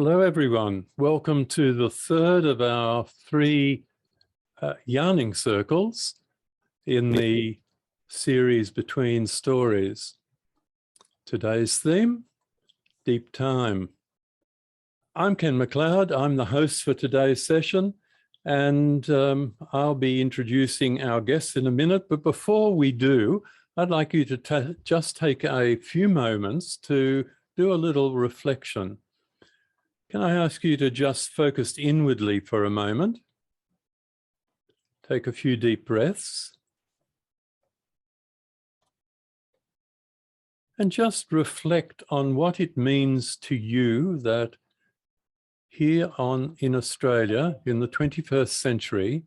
Hello, everyone. Welcome to the third of our three yarning circles in the series Between Stories. Today's theme, Deep Time. I'm Ken McLeod. I'm the host for today's session, and I'll be introducing our guests in a minute. But before we do, I'd like you to just take a few moments to do a little reflection. Can I ask you to just focus inwardly for a moment? Take a few deep breaths. And just reflect on what it means to you that here in Australia, in the 21st century,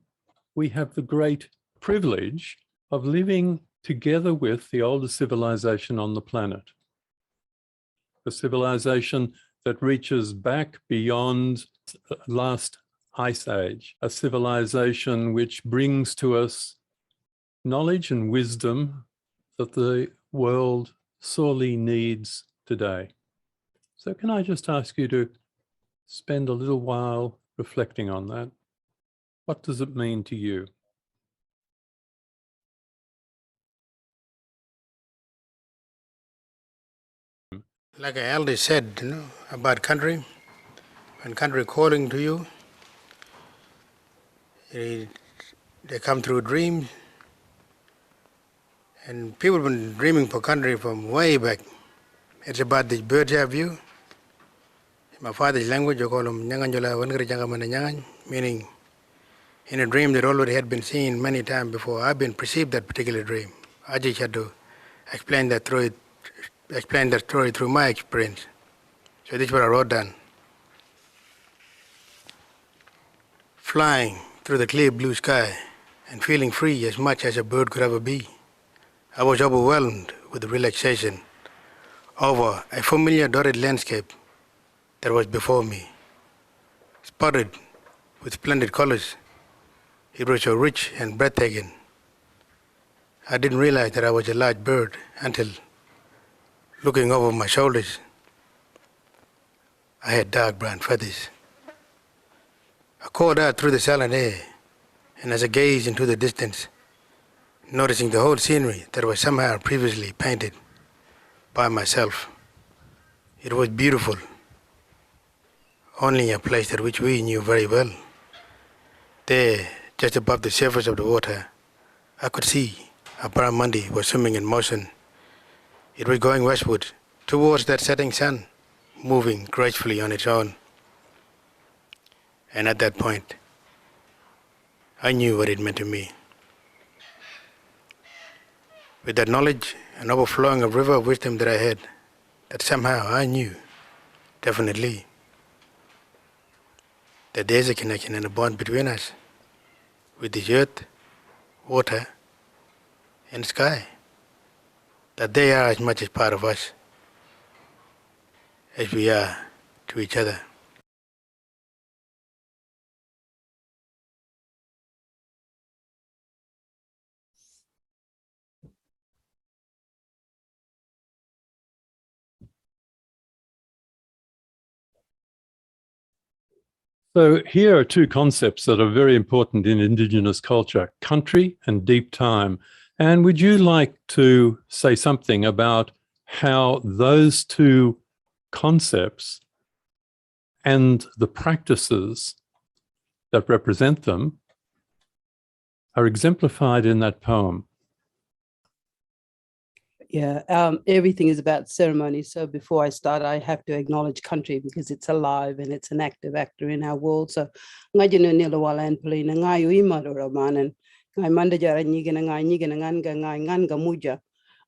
we have the great privilege of living together with the oldest civilization on the planet. A civilization that reaches back beyond the last ice age, a civilization which brings to us knowledge and wisdom that the world sorely needs today. So can I just ask you to spend a little while reflecting on that? What does it mean to you? Like an elder said, about country, when country calling to you, they come through dreams, and people have been dreaming for country from way back. It's about the bird's eye view. In my father's language, you call them nyanganjola wangri jangamana nyangan, meaning in a dream that already had been seen many times before. I've been perceived that particular dream. I just had to explain that story through my experience. So this is what I wrote down. Flying through the clear blue sky and feeling free as much as a bird could ever be, I was overwhelmed with the relaxation over a familiar dotted landscape that was before me, spotted with splendid colors. It was so rich and breathtaking. I didn't realize that I was a large bird until, looking over my shoulders, I had dark brown feathers. I called out through the silent air, and as I gazed into the distance, noticing the whole scenery that was somehow previously painted by myself, it was beautiful, only a place that which we knew very well. There, just above the surface of the water, I could see Abram was swimming in motion. It was going westward, towards that setting sun, moving gracefully on its own. And at that point, I knew what it meant to me. With that knowledge and overflowing of river of wisdom that I had, that somehow I knew, definitely, that there's a connection and a bond between us, with the earth, water, and sky, that they are as much as part of us as we are to each other. So here are two concepts that are very important in Indigenous culture, country and deep time. And would you like to say something about how those two concepts and the practices that represent them are exemplified in that poem? Yeah, everything is about ceremony. So before I start, I have to acknowledge country because it's alive and it's an active actor in our world. So ngajino nilawala and Poelina ngayu imadoromanan ngai mandajara nganga muja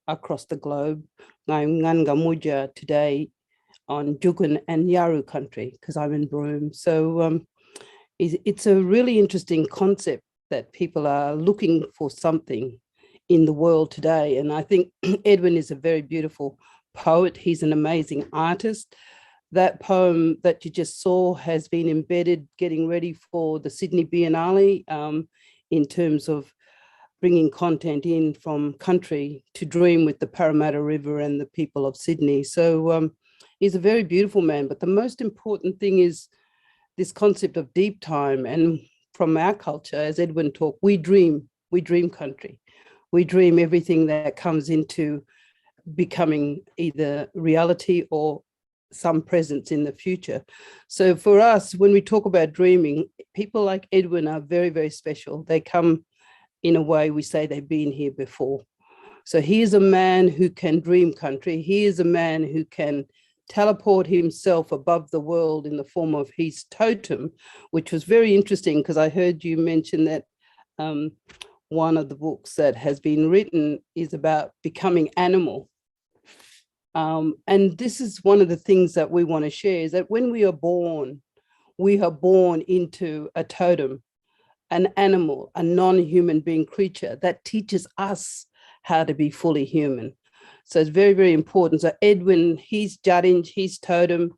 across the globe. Nganga muja today on Jugun and Yaru country because I'm in Broome. So it's a really interesting concept that people are looking for something in the world today. And I think Edwin is a very beautiful poet. He's an amazing artist. That poem that you just saw has been embedded, getting ready for the Sydney Biennale in terms of bringing content in from country to dream with the Parramatta River and the people of Sydney. So He's a very beautiful man, but the most important thing is this concept of deep time. And from our culture, as Edwin talked, we dream country. We dream everything that comes into becoming either reality or some presence in the future. So for us, when we talk about dreaming, people like Edwin are very, very special. They come in a way we say they've been here before. So he is a man who can dream country. He is a man who can teleport himself above the world in the form of his totem, which was very interesting because I heard you mention that one of the books that has been written is about becoming animal. And this is one of the things that we want to share, is that when we are born into a totem, an animal, a non-human being creature that teaches us how to be fully human. So it's very, very important. So Edwin, his Jarinj, his totem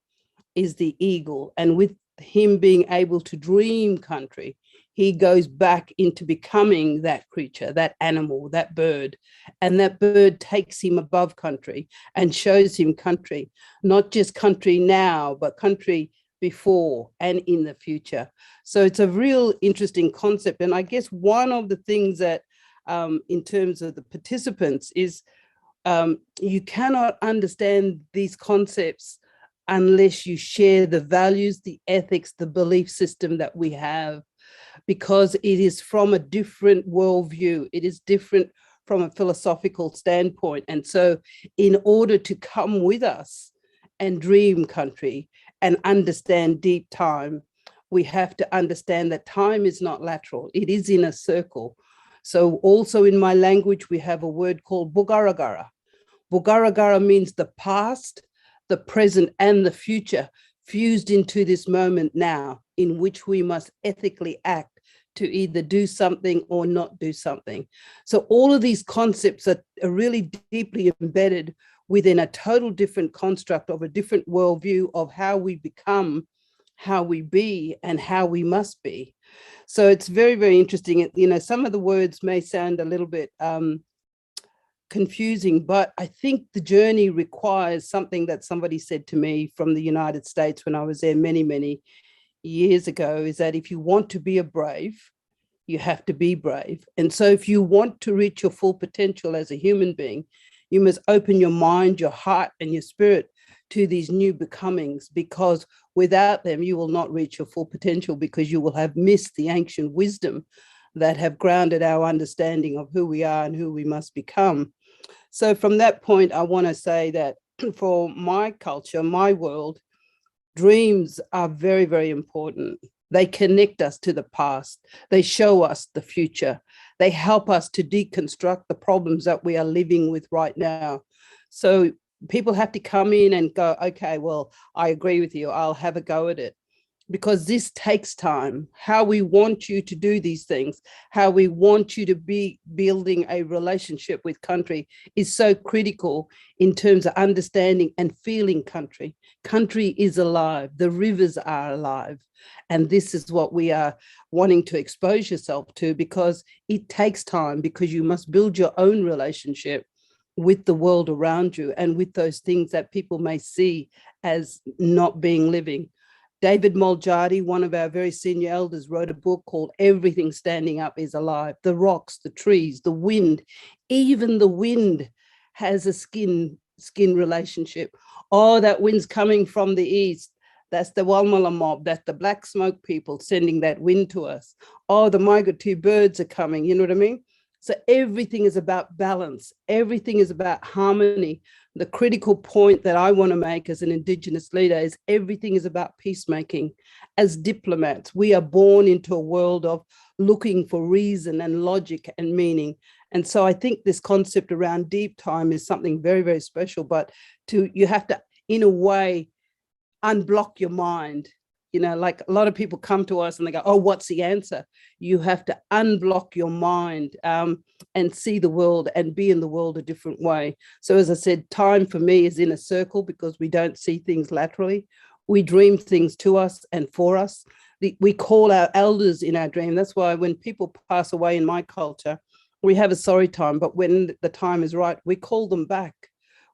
is the eagle. And with him being able to dream country, he goes back into becoming that creature, that animal, that bird. And that bird takes him above country and shows him country, not just country now, but country before and in the future. So it's a real interesting concept. And I guess one of the things that in terms of the participants is you cannot understand these concepts unless you share the values, the ethics, the belief system that we have, because it is from a different worldview. It is different from a philosophical standpoint. And so in order to come with us and dream country and understand deep time, we have to understand that time is not lateral. It is in a circle. So also in my language, we have a word called bugaragara. Bugaragara means the past, the present, and the future fused into this moment now, in which we must ethically act to either do something or not do something. So all of these concepts are really deeply embedded within a total different construct of a different worldview of how we become, how we be, and how we must be. So it's very, very interesting. You know, some of the words may sound a little bit confusing, but I think the journey requires something that somebody said to me from the United States when I was there many, many years ago, is that if you want to be a brave, you have to be brave. And so if you want to reach your full potential as a human being, you must open your mind, your heart, and your spirit to these new becomings, because without them, you will not reach your full potential, because you will have missed the ancient wisdom that have grounded our understanding of who we are and who we must become. So from that point, I want to say that for my culture, my world, dreams are very, very important. They connect us to the past. They show us the future. They help us to deconstruct the problems that we are living with right now. So people have to come in and go, okay, well, I agree with you. I'll have a go at it. Because this takes time. How we want you to do these things, how we want you to be building a relationship with country is so critical in terms of understanding and feeling country. Country is alive. The rivers are alive. And this is what we are wanting to expose yourself to, because it takes time, because you must build your own relationship with the world around you and with those things that people may see as not being living. David Moljadi, one of our very senior elders, wrote a book called Everything Standing Up is Alive. The rocks, the trees, the wind, even the wind has a skin relationship. Oh, that wind's coming from the east. That's the Walmala mob. That's the black smoke people sending that wind to us. Oh, the migratory birds are coming. You know what I mean? So everything is about balance. Everything is about harmony. The critical point that I want to make as an Indigenous leader is everything is about peacemaking. As diplomats, we are born into a world of looking for reason and logic and meaning. And so I think this concept around deep time is something very, very special, but you have to, in a way, unblock your mind. You know, like a lot of people come to us and they go, oh, what's the answer? You have to unblock your mind and see the world and be in the world a different way. So as I said, time for me is in a circle, because we don't see things laterally. We dream things to us and for us. We call our elders in our dream. That's why when people pass away in my culture, we have a sorry time, but when the time is right, we call them back.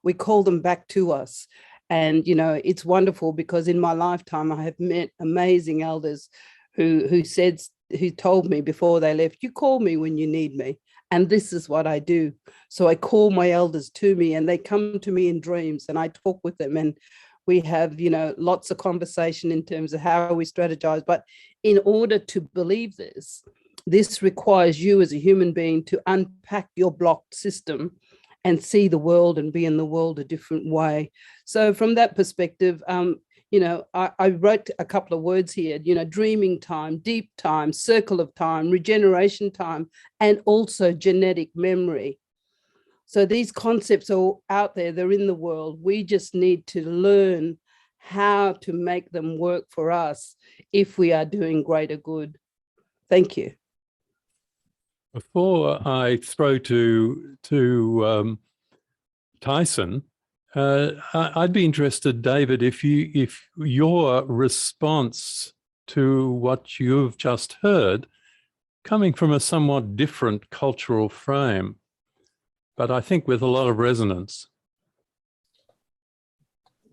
We call them back to us. And, you know, it's wonderful because in my lifetime, I have met amazing elders who told me before they left, you call me when you need me. And this is what I do. So I call my elders to me and they come to me in dreams and I talk with them and we have, you know, lots of conversation in terms of how we strategize. But in order to believe this requires you as a human being to unpack your blocked system and see the world and be in the world a different way. So from that perspective, you know, I wrote a couple of words here, you know, dreaming time, deep time, circle of time, regeneration time, and also genetic memory. So these concepts are out there, they're in the world. We just need to learn how to make them work for us if we are doing greater good. Thank you. Before I throw to Tyson, I'd be interested, David, if your response to what you've just heard, coming from a somewhat different cultural frame, but I think with a lot of resonance.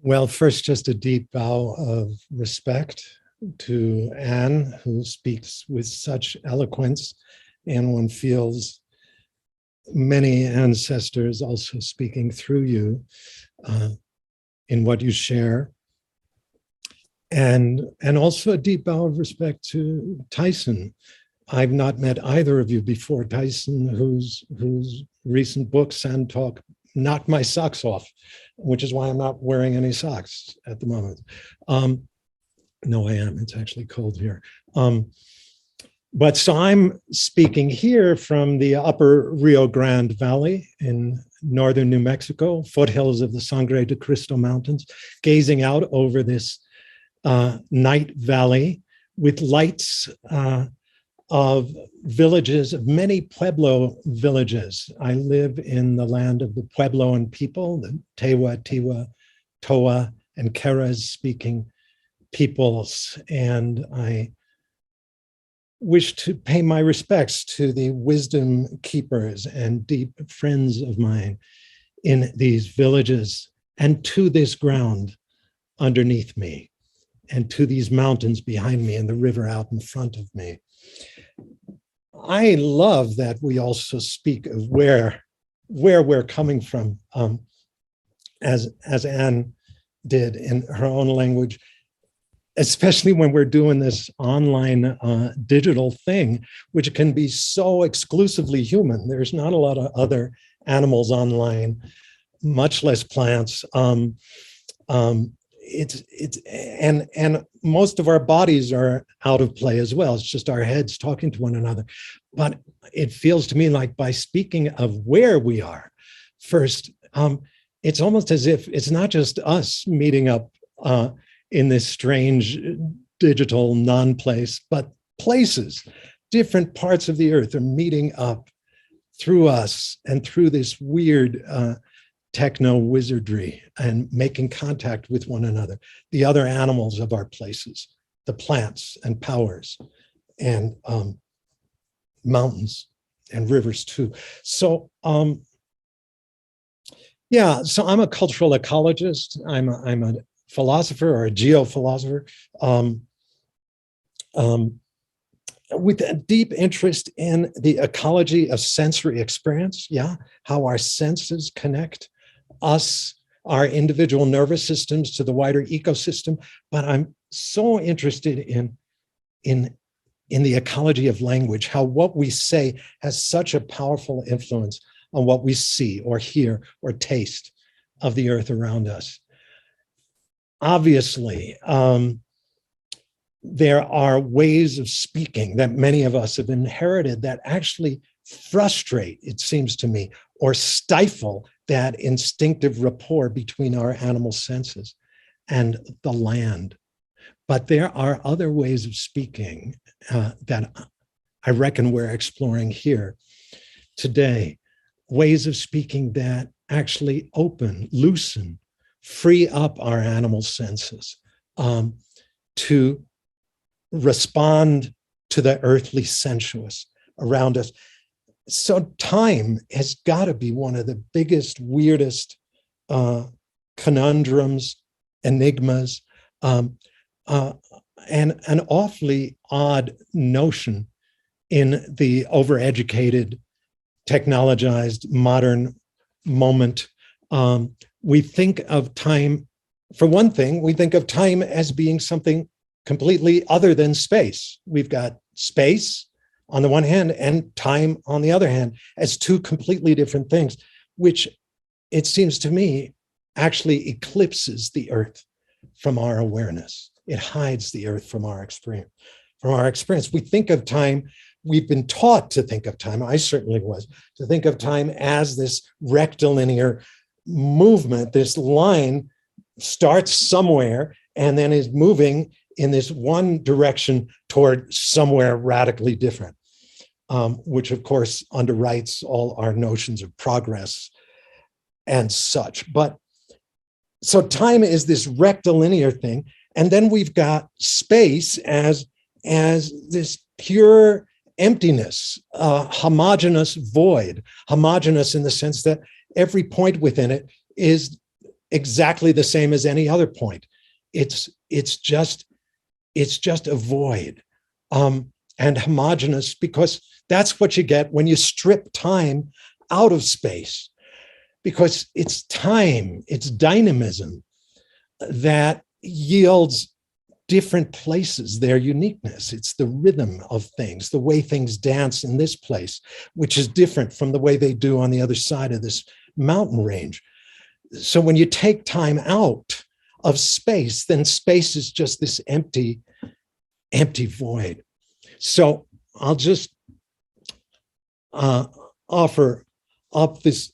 Well, first, just a deep bow of respect to Anne, who speaks with such eloquence, and one feels many ancestors also speaking through you in what you share. And also a deep bow of respect to Tyson. I've not met either of you before. Tyson, whose recent book, Sand Talk, knocked my socks off, which is why I'm not wearing any socks at the moment. No, I am. It's actually cold here. But so I'm speaking here from the upper Rio Grande Valley in northern New Mexico, foothills of the Sangre de Cristo Mountains, gazing out over this night valley with lights of villages, of many Pueblo villages. I live in the land of the Puebloan people, the Tewa, Tiwa, Toa, and Keres speaking peoples. And I wish to pay my respects to the wisdom keepers and deep friends of mine in these villages and to this ground underneath me and to these mountains behind me and the river out in front of me. I love that we also speak of where we're coming from, as Anne did in her own language, especially when we're doing this online digital thing, which can be so exclusively human. There's not a lot of other animals online, much less plants. And most of our bodies are out of play as well. It's just our heads talking to one another. But it feels to me like by speaking of where we are first, it's almost as if it's not just us meeting up in this strange digital non-place, but places, different parts of the earth are meeting up through us and through this weird techno wizardry and making contact with one another, the other animals of our places, the plants and powers and mountains and rivers too. So yeah, so I'm a cultural ecologist. I'm a philosopher or a geophilosopher with a deep interest in the ecology of sensory experience, yeah, how our senses connect us, our individual nervous systems to the wider ecosystem. But I'm so interested in the ecology of language, how what we say has such a powerful influence on what we see or hear or taste of the earth around us. Obviously, there are ways of speaking that many of us have inherited that actually frustrate, it seems to me, or stifle that instinctive rapport between our animal senses and the land. But there are other ways of speaking that I reckon we're exploring here today, ways of speaking that actually open, loosen, free up our animal senses to respond to the earthly sensuous around us. So time has got to be one of the biggest, weirdest conundrums enigmas, and an awfully odd notion in the overeducated, technologized, modern moment. We think of time, for one thing, we think of time as being something completely other than space. We've got space on the one hand and time on the other hand as two completely different things, which it seems to me actually eclipses the earth from our awareness. It hides the earth from our experience. From our experience, we think of time, we've been taught to think of time, I certainly was, to think of time as this rectilinear movement. This line starts somewhere and then is moving in this one direction toward somewhere radically different, which of course underwrites all our notions of progress and such. But so time is this rectilinear thing. And then we've got space as this pure emptiness, homogeneous void, homogeneous in the sense that every point within it is exactly the same as any other point. It's just a void, and homogeneous, because that's what you get when you strip time out of space, because it's time, it's dynamism that yields different places their uniqueness. It's the rhythm of things, the way things dance in this place, which is different from the way they do on the other side of this mountain range. So when you take time out of space, then space is just this empty void. So I'll just offer up this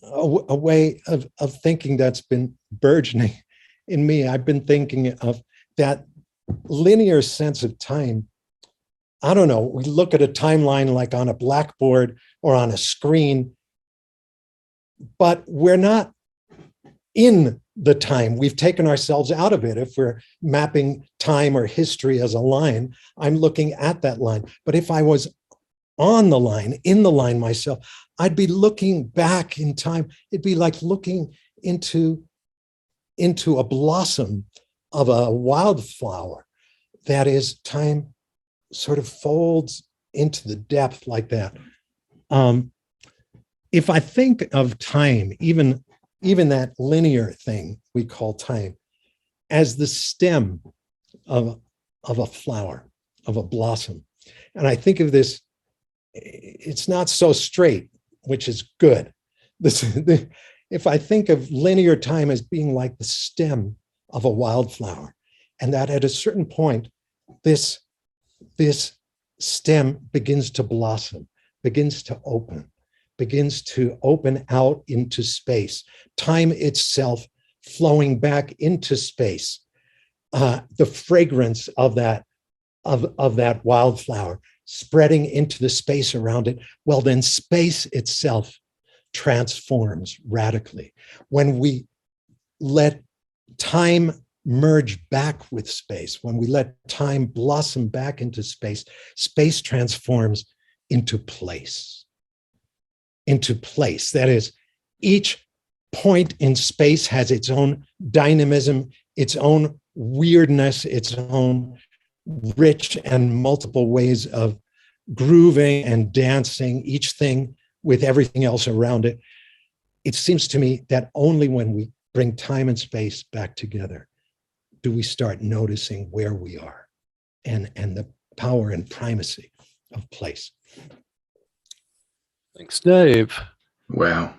a way of thinking that's been burgeoning in me. I've been thinking of that linear sense of time. I don't know, we look at a timeline like on a blackboard or on a screen, but we're not in the time. We've taken ourselves out of it. If we're mapping time or history as a line, I'm looking at that line. But if I was on the line, in the line myself, I'd be looking back in time. It'd be like looking into a blossom of a wildflower. That is, time sort of folds into the depth like that. If I think of time, even that linear thing we call time, as the stem of a flower, of a blossom, and I think of this, it's not so straight, which is good. If I think of linear time as being like the stem of a wildflower, and that at a certain point, this stem begins to blossom, begins to open out into space, time itself flowing back into space, the fragrance of that wildflower spreading into the space around it. Well, then space itself transforms radically. When we let time merge back with space, when we let time blossom back into space, space transforms into place. That is, each point in space has its own dynamism, its own weirdness, its own rich and multiple ways of grooving and dancing, each thing with everything else around it. It seems to me that only when we bring time and space back together do we start noticing where we are and the power and primacy of place. Thanks, Dave. Wow.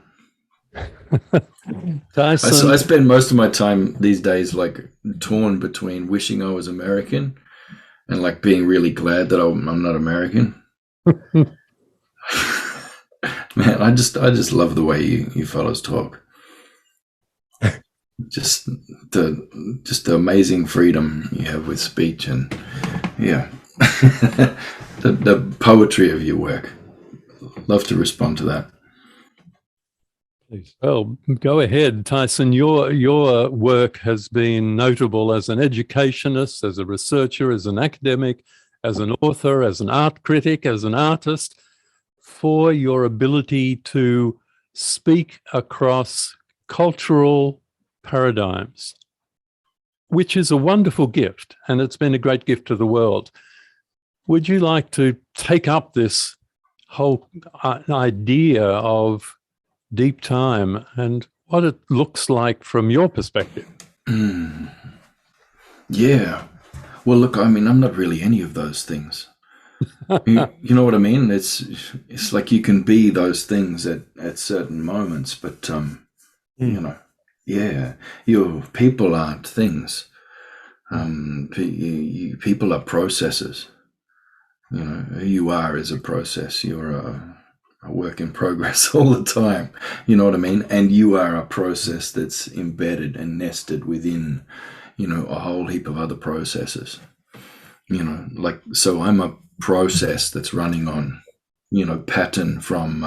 Tyson. I spend most of my time these days like torn between wishing I was American and like being really glad that I'm not American. Man, I just love the way you fellows talk. Just the amazing freedom you have with speech, and yeah, the poetry of your work. Love to respond to that. Please. Well, go ahead, Tyson. Your work has been notable as an educationist, as a researcher, as an academic, as an author, as an art critic, as an artist, for your ability to speak across cultural paradigms which is a wonderful gift, and it's been a great gift to the world. Would you like to take up this whole idea of deep time and what it looks like from your perspective? Yeah. Well, look, I mean, I'm not really any of those things. You know what I mean? It's like you can be those things at certain moments, but you know, yeah, your people aren't things. People are processes. You know, who you are is a process. You're a work in progress all the time. You know what I mean? And you are a process that's embedded and nested within, you know, a whole heap of other processes. You know, like, so I'm a process that's running on, you know, pattern from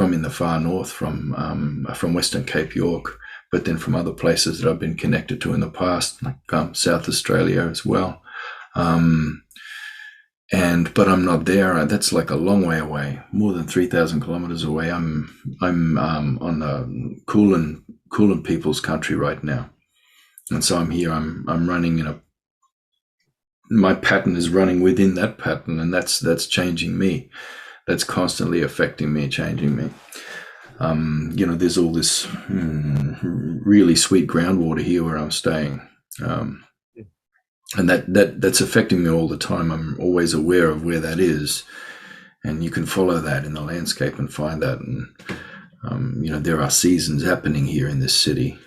in the far north, from Western Cape York, but then from other places that I've been connected to in the past, like South Australia as well. But I'm not there. That's like a long way away, more than 3,000 kilometers away. I'm on the Kulin people's country right now, and so I'm here. I'm running in my pattern is running within that pattern, and that's changing me. That's constantly affecting me, changing me. You know, there's all this really sweet groundwater here where I'm staying. And that's affecting me all the time. I'm always aware of where that is, and you can follow that in the landscape and find that. And you know, there are seasons happening here in this city,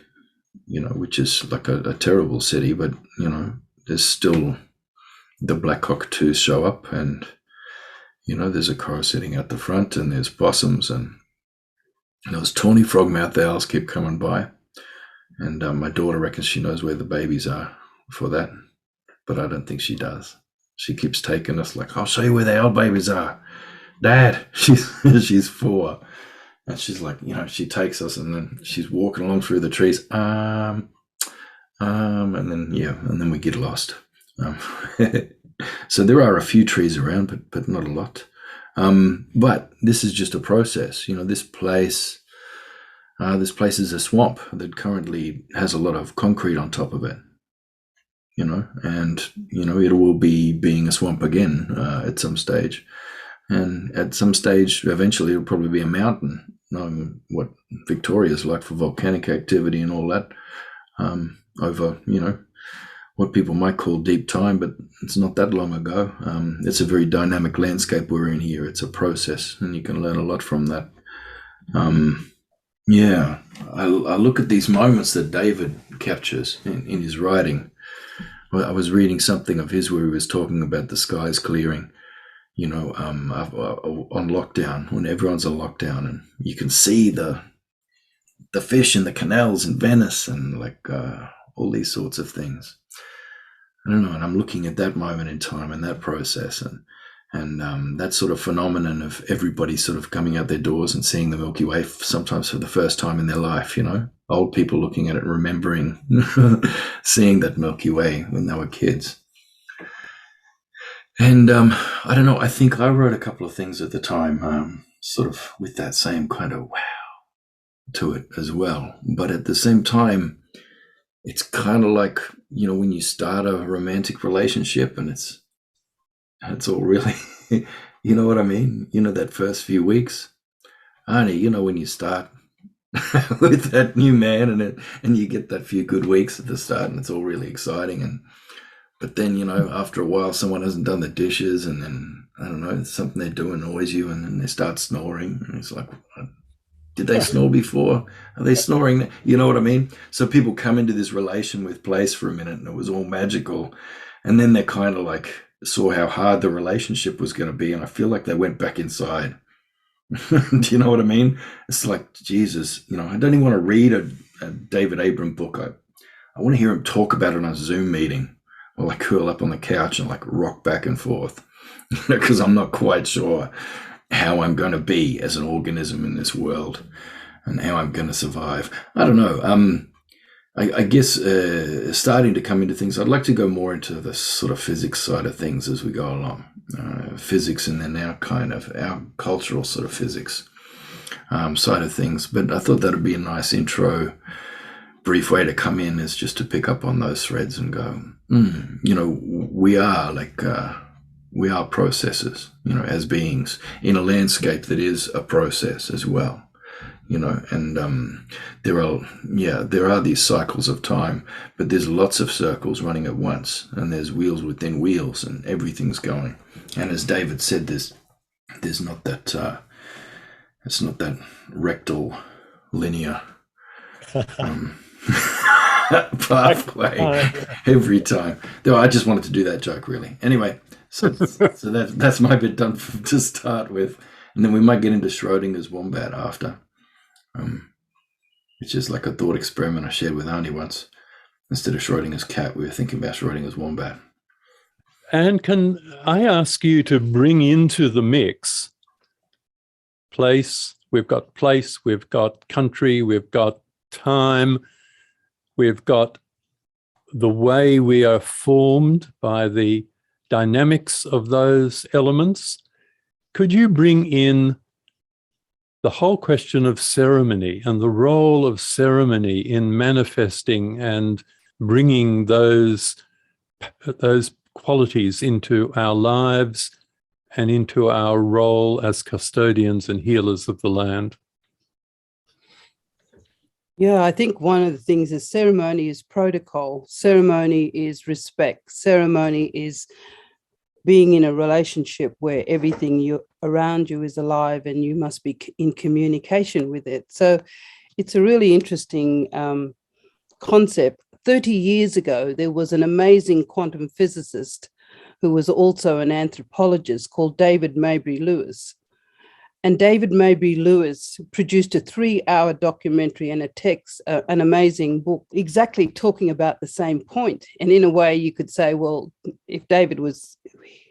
you know, which is like a terrible city, but you know, there's still the black cockatoos show up, and you know, there's a crow sitting at the front, and there's possums, and those tawny frogmouth owls keep coming by. And my daughter reckons she knows where the babies are for that. But I don't think she does. She keeps taking us like, I'll show you where the owl babies are. Dad, she's 4. And she's like, you know, she takes us and then she's walking along through the trees. And then we get lost. So there are a few trees around, but not a lot. But this is just a process. You know, this place is a swamp that currently has a lot of concrete on top of it. You know, and, you know, it will be being a swamp again at some stage. And at some stage, eventually, it'll probably be a mountain, knowing what Victoria's like for volcanic activity and all that, over, you know, what people might call deep time, but it's not that long ago. It's a very dynamic landscape we're in here. It's a process, and you can learn a lot from that. Yeah, I look at these moments that David captures in his writing. I was reading something of his where he was talking about the skies clearing, you know, on lockdown, when everyone's on lockdown, and you can see the fish in the canals in Venice and like all these sorts of things. I don't know, and I'm looking at that moment in time and that process and that sort of phenomenon of everybody sort of coming out their doors and seeing the Milky Way sometimes for the first time in their life, you know, old people looking at it, remembering seeing that Milky Way when they were kids. And I don't know, I think I wrote a couple of things at the time, sort of with that same kind of wow to it as well. But at the same time, it's kind of like, you know, when you start a romantic relationship and it's all really, you know what I mean? You know, that first few weeks, Arnie, you know, when you start with that new man and you get that few good weeks at the start and it's all really exciting. But then, you know, after a while, someone hasn't done the dishes and then, I don't know, something they do annoys you and then they start snoring. And it's like, did they snore before? Are they snoring? You know what I mean? So people come into this relation with place for a minute and it was all magical. And then they kind of like saw how hard the relationship was going to be. And I feel like they went back inside. Do you know what I mean? It's like, Jesus, you know, I don't even want to read a David Abram book. I want to hear him talk about it on a Zoom meeting while I curl up on the couch and like rock back and forth, because I'm not quite sure how I'm going to be as an organism in this world and how I'm going to survive. I don't know. I guess starting to come into things, I'd like to go more into the sort of physics side of things as we go along. Physics and then our cultural sort of physics side of things. But I thought that would be a nice intro brief way to come in is just to pick up on those threads and go, we are we are processes, as beings in a landscape that is a process as well, and there are these cycles of time, but there's lots of circles running at once, and there's wheels within wheels, and everything's going. And as David said, there's not that it's not that rectal linear pathway every time. Though I just wanted to do that joke, really. Anyway, so that's my bit done to start with, and then we might get into Schrodinger's wombat after, which is like a thought experiment I shared with Andy once. Instead of Schrodinger's cat, we were thinking about Schrodinger's wombat. And can I ask you to bring into the mix place? We've got place, we've got country, we've got time, we've got the way we are formed by the dynamics of those elements. Could you bring in the whole question of ceremony and the role of ceremony in manifesting and bringing those qualities into our lives and into our role as custodians and healers of the land? Yeah, I think one of the things is ceremony is protocol. Ceremony is respect. Ceremony is being in a relationship where everything around you is alive and you must be in communication with it. So it's a really interesting concept. 30 years ago, there was an amazing quantum physicist who was also an anthropologist called David Maybury Lewis. And David Maybury Lewis produced a 3-hour documentary and a text, an amazing book, exactly talking about the same point. And in a way, you could say, well, if David was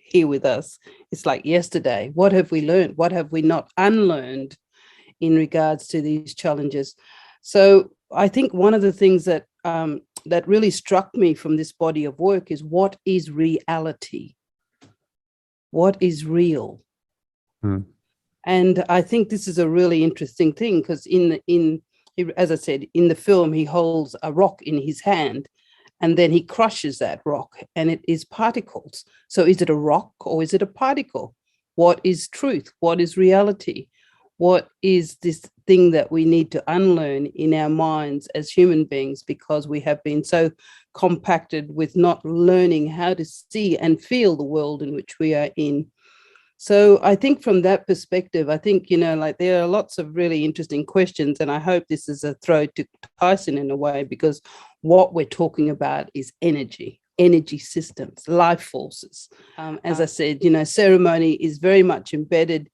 here with us, it's like yesterday. What have we learned? What have we not unlearned in regards to these challenges? So I think one of the things that that really struck me from this body of work is, what is reality? What is real? And I think this is a really interesting thing, because as I said, in the film, he holds a rock in his hand and then he crushes that rock and it is particles. So is it a rock or is it a particle? What is truth? What is reality? What is this thing that we need to unlearn in our minds as human beings, because we have been so compacted with not learning how to see and feel the world in which we are in? So I think from that perspective, I think, there are lots of really interesting questions, and I hope this is a throw to Tyson in a way, because what we're talking about is energy systems, life forces. As I said, ceremony is very much embedded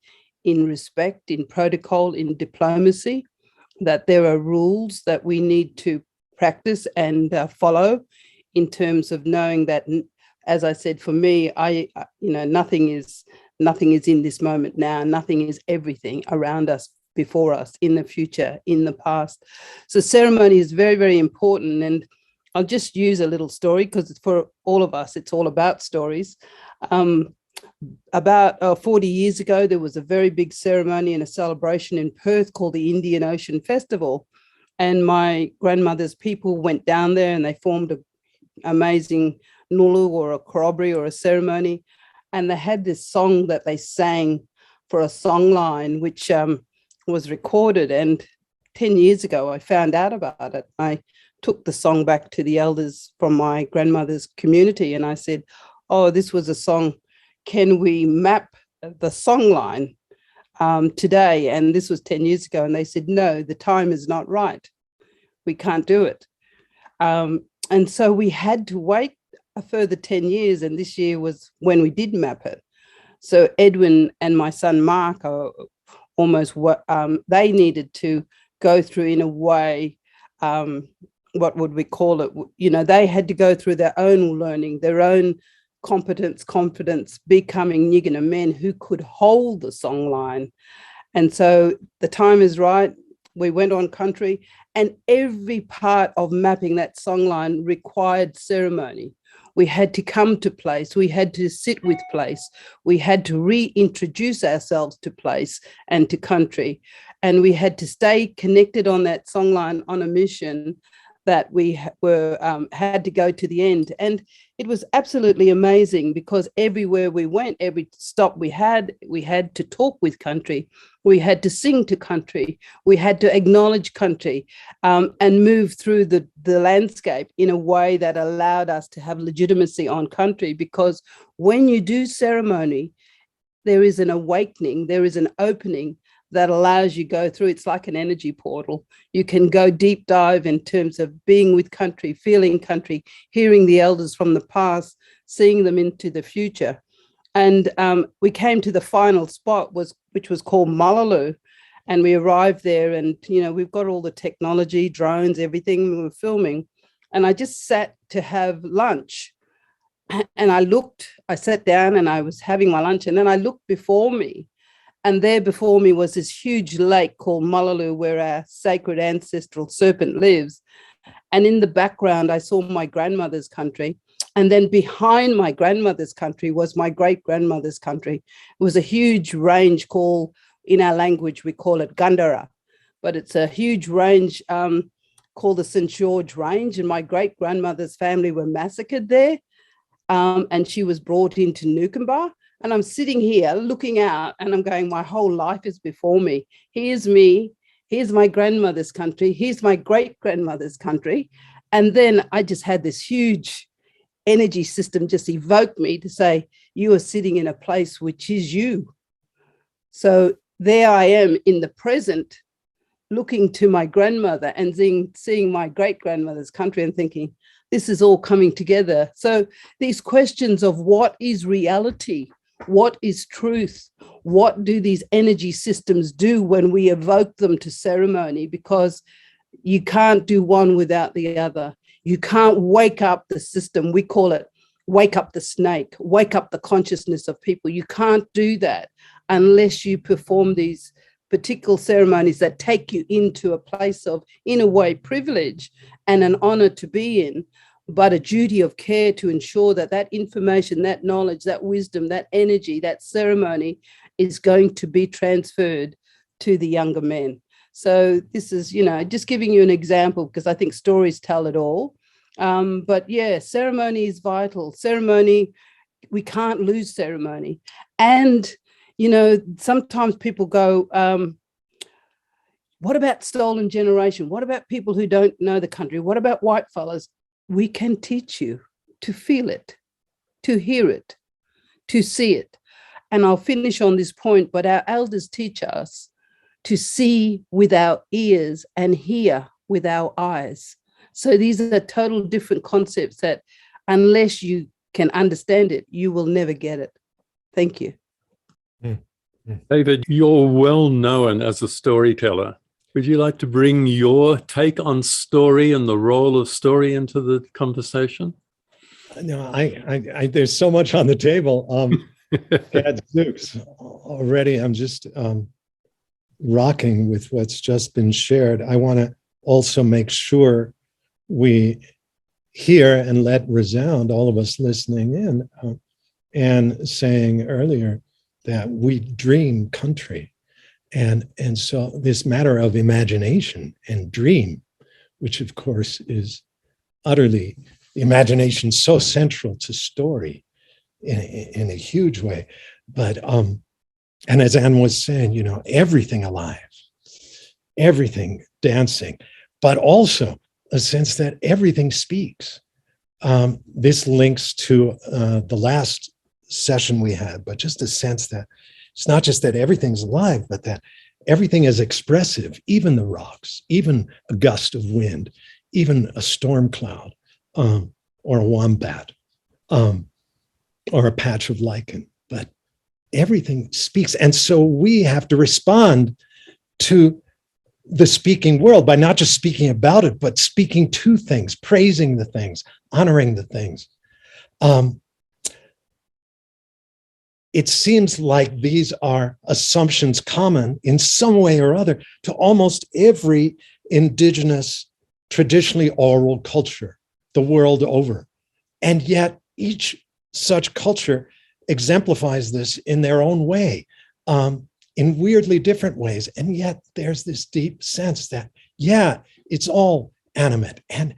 in respect, in protocol, in diplomacy, that there are rules that we need to practice and follow, in terms of knowing that, as I said, for me, nothing is in this moment now. Nothing is everything around us, before us, in the future, in the past. So ceremony is very, very important. And I'll just use a little story, because for all of us, it's all about stories. About 40 years ago, there was a very big ceremony and a celebration in Perth called the Indian Ocean Festival. And my grandmother's people went down there and they formed an amazing nulu or a corroboree or a ceremony. And they had this song that they sang for a song line, which was recorded. And 10 years ago, I found out about it. I took the song back to the elders from my grandmother's community and I said, oh, this was a song. Can we map the song line today? And this was 10 years ago. And they said, no, the time is not right. We can't do it. And so we had to wait a further 10 years. And this year was when we did map it. So Edwin and my son, Mark, are almost what they needed to go through in a way, what would we call it? They had to go through their own learning, their own confidence, becoming Nyigina men who could hold the song line. And so the time is right. We went on country, and every part of mapping that song line required ceremony. We had to come to place. We had to sit with place. We had to reintroduce ourselves to place and to country. And we had to stay connected on that song line on a mission that we had to go to the end. And it was absolutely amazing because everywhere we went, every stop we had to talk with country, we had to sing to country, we had to acknowledge country, and move through the landscape in a way that allowed us to have legitimacy on country. Because when you do ceremony, there is an awakening, there is an opening that allows you go through. It's like an energy portal. You can go deep dive in terms of being with country, feeling country, hearing the elders from the past, seeing them into the future. And we came to the final spot, which was called Mullaloo. And we arrived there and, we've got all the technology, drones, everything, we were filming. And I just sat to have lunch. And I sat down and I was having my lunch, and then I looked before me. And there before me was this huge lake called Mullaloo, where our sacred ancestral serpent lives. And in the background, I saw my grandmother's country. And then behind my grandmother's country was my great-grandmother's country. It was a huge range called, in our language, we call it Gandhara. But it's a huge range called the St. George Range. And my great-grandmother's family were massacred there. And she was brought into Nukumba. And I'm sitting here looking out and I'm going, my whole life is before me. Here's me. Here's my grandmother's country. Here's my great-grandmother's country. And then I just had this huge energy system just evoke me to say, you are sitting in a place which is you. So there I am in the present, looking to my grandmother and seeing my great-grandmother's country and thinking, this is all coming together. So these questions of what is reality? What is truth? What do these energy systems do when we evoke them to ceremony? Because you can't do one without the other. You can't wake up the system. We call it wake up the snake, wake up the consciousness of people. You can't do that unless you perform these particular ceremonies that take you into a place of, in a way, privilege and an honor to be in, but a duty of care to ensure that that information, that knowledge, that wisdom, that energy, that ceremony is going to be transferred to the younger men. So this is, just giving you an example, because I think stories tell it all. But yeah, ceremony is vital. Ceremony, we can't lose ceremony. And, sometimes people go, what about stolen generation? What about people who don't know the country? What about white fellas? We can teach you to feel it, to hear it, to see it. And I'll finish on this point, but our elders teach us to see with our ears and hear with our eyes. So these are total different concepts that unless you can understand it, you will never get it. Thank you. David, you're well known as a storyteller. Would you like to bring your take on story and the role of story into the conversation? No, I there's so much on the table. Gadzooks, already I'm just rocking with what's just been shared. I want to also make sure we hear and let resound, all of us listening in, and saying earlier that we dream country. And so this matter of imagination and dream, which of course is utterly, imagination so central to story in a huge way. But, and as Anne was saying, everything alive, everything dancing, but also a sense that everything speaks. This links to the last session we had, but just a sense that it's not just that everything's alive, but that everything is expressive, even the rocks, even a gust of wind, even a storm cloud, or a wombat, or a patch of lichen. But everything speaks. And so we have to respond to the speaking world by not just speaking about it, but speaking to things, praising the things, honoring the things. It seems like these are assumptions common in some way or other to almost every indigenous, traditionally oral culture the world over. And yet each such culture exemplifies this in their own way, in weirdly different ways. And yet there's this deep sense that, yeah, it's all animate, and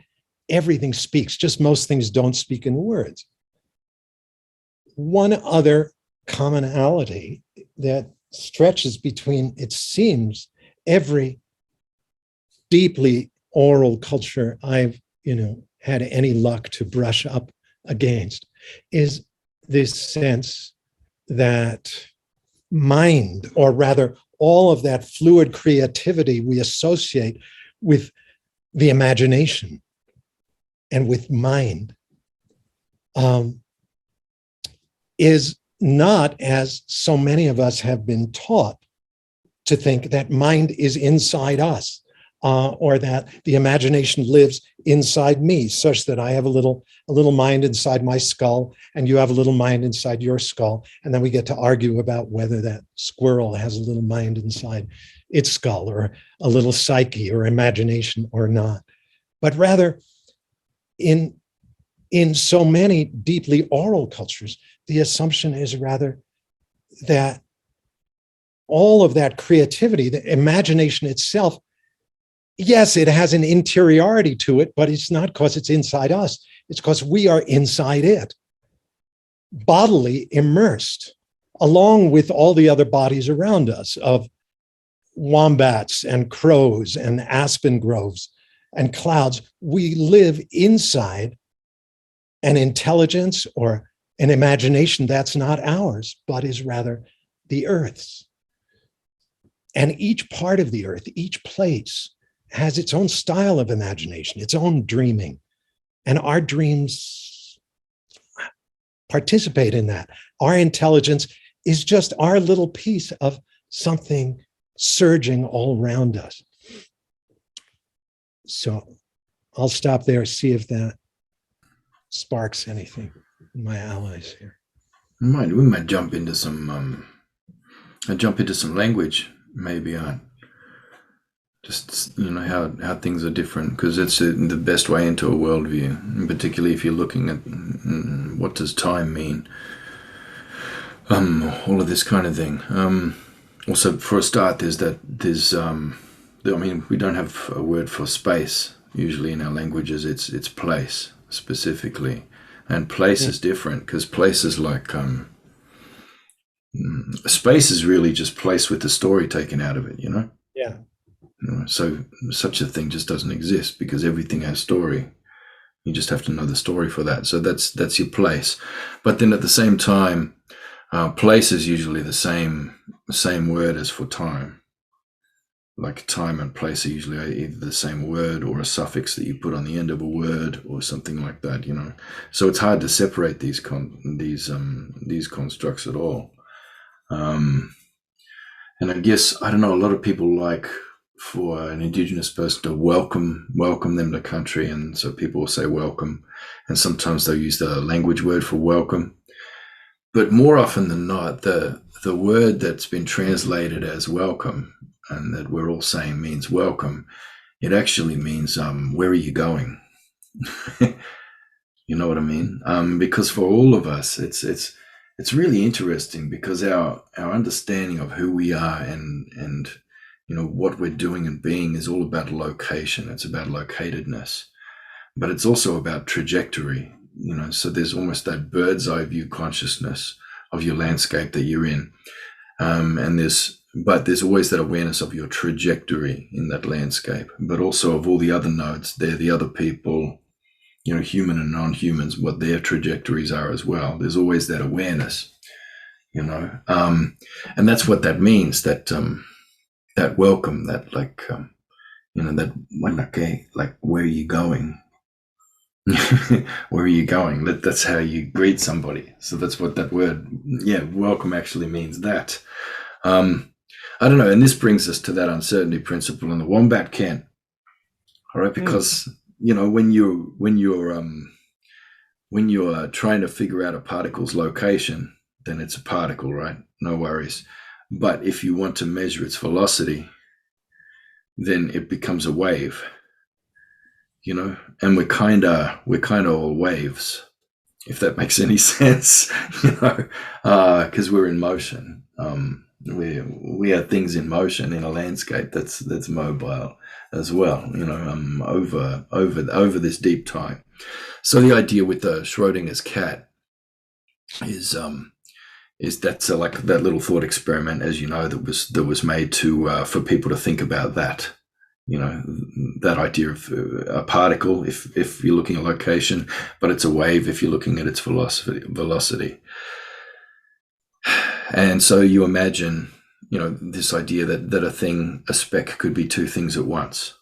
everything speaks, just most things don't speak in words. One other commonality that stretches between, it seems, every deeply oral culture I've, had any luck to brush up against is this sense that mind, or rather all of that fluid creativity we associate with the imagination and with mind, is not, as so many of us have been taught to think, that mind is inside us, or that the imagination lives inside me, such that I have a little mind inside my skull and you have a little mind inside your skull. And then we get to argue about whether that squirrel has a little mind inside its skull, or a little psyche or imagination or not. But rather, in so many deeply oral cultures, the assumption is rather that all of that creativity, the imagination itself, yes, it has an interiority to it, but it's not because it's inside us. It's because we are inside it, bodily immersed, along with all the other bodies around us of wombats and crows and aspen groves and clouds. We live inside an intelligence or an imagination that's not ours, but is rather the Earth's. And each part of the Earth, each place, has its own style of imagination, its own dreaming. And our dreams participate in that. Our intelligence is just our little piece of something surging all around us. So I'll stop there, see if that sparks anything in my allies here. We might jump into some language, maybe on just how things are different, because it's the best way into a worldview, and particularly if you're looking at what does time mean, all of this kind of thing. Also, for a start, we don't have a word for space. Usually in our languages, it's place specifically, and place is different, because place is like space is really just place with the story taken out of it, Yeah. So such a thing just doesn't exist, because everything has story. You just have to know the story for that. So that's your place. But then at the same time, place is usually the same word as for time. Like time and place are usually either the same word or a suffix that you put on the end of a word or something like that. So it's hard to separate these constructs at all. And I guess, I don't know, a lot of people like for an Indigenous person to welcome them to country, and so people will say welcome, and sometimes they'll use the language word for welcome. But more often than not, the word that's been translated as welcome, and that we're all saying means welcome, it actually means where are you going? You know what I mean? Because for all of us, it's really interesting, because our understanding of who we are and what we're doing and being is all about location. It's about locatedness, but it's also about trajectory. So there's almost that bird's eye view consciousness of your landscape that you're in, but there's always that awareness of your trajectory in that landscape, but also of all the other nodes. They're the other people, human and non-humans, what their trajectories are as well. There's always that awareness, and that's what that means, that welcome, that that like where are you going? Where are you going? That's how you greet somebody. So that's what that word, welcome, actually means. That I don't know, and this brings us to that uncertainty principle, and the wombat can. All right, because when you're trying to figure out a particle's location, then it's a particle, right? No worries. But if you want to measure its velocity, then it becomes a wave, and we're kind of all waves, if that makes any sense, because we're in motion. We are things in motion in a landscape that's mobile. as well, over this deep time. So the idea with the Schrodinger's cat is that's like that little thought experiment, as you know, that was made to for people to think about that. That idea of a particle, if you're looking at location, but it's a wave if you're looking at its velocity. And so you imagine, this idea that a speck could be two things at once,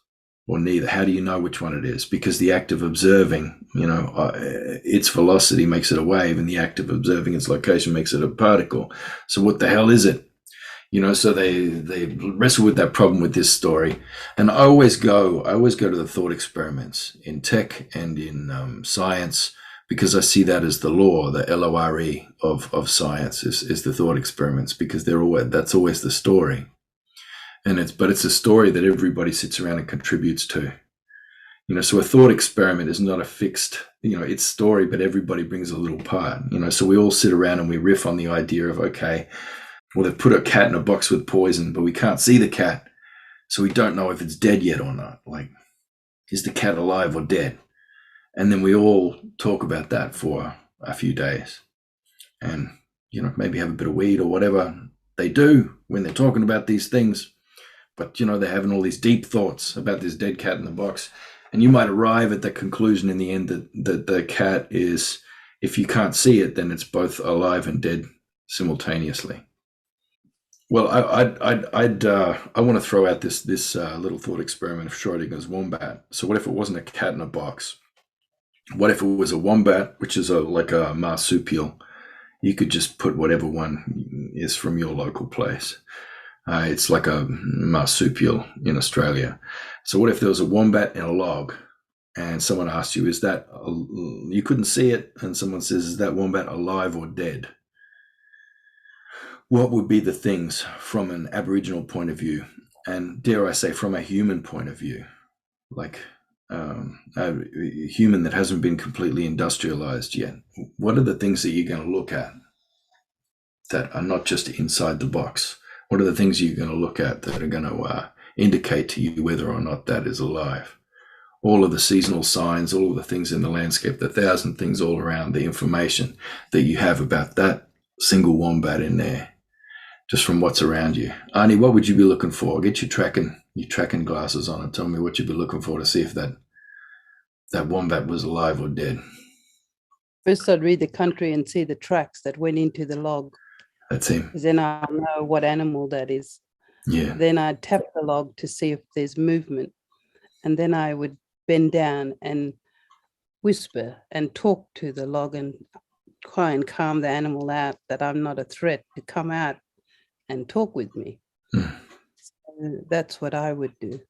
or neither. How do you know which one it is? Because the act of observing, its velocity makes it a wave, and the act of observing its location makes it a particle. So what the hell is it? So they wrestle with that problem with this story. And I always go to the thought experiments in tech and in science, because I see that as the law, the LORE of science is the thought experiments, because that's always the story. But it's a story that everybody sits around and contributes to. So a thought experiment is not a fixed, it's story, but everybody brings a little part. So we all sit around and we riff on the idea of, okay, well, they've put a cat in a box with poison, but we can't see the cat, so we don't know if it's dead yet or not. Like, is the cat alive or dead? And then we all talk about that for a few days, and maybe have a bit of weed or whatever they do when they're talking about these things. But they're having all these deep thoughts about this dead cat in the box, and you might arrive at the conclusion in the end that the cat is, if you can't see it, then it's both alive and dead simultaneously. Well, I want to throw out this little thought experiment of Schrodinger's wombat. So what if it wasn't a cat in a box? What if it was a wombat, which is like a marsupial? You could just put whatever one is from your local place. It's like a marsupial in Australia. So what if there was a wombat in a log, and someone asked you, you couldn't see it, and someone says, is that wombat alive or dead? What would be the things from an Aboriginal point of view, and dare I say from a human point of view, like a human that hasn't been completely industrialized yet? What are the things that you're going to look at that are not just inside the box? What are the things you're going to look at that are going to indicate to you whether or not that is alive? All of the seasonal signs, all of the things in the landscape, the 1,000 things all around, the information that you have about that single wombat in there, just from what's around you. Arnie, what would you be looking for? Get your tracking glasses on and tell me what you'd be looking for to see if that wombat was alive or dead. First, I'd read the country and see the tracks that went into the log. That's him. Because then I'll know what animal that is. Yeah. Then I'd tap the log to see if there's movement. And then I would bend down and whisper and talk to the log and try and calm the animal out, that I'm not a threat, to come out and talk with me. So that's what I would do.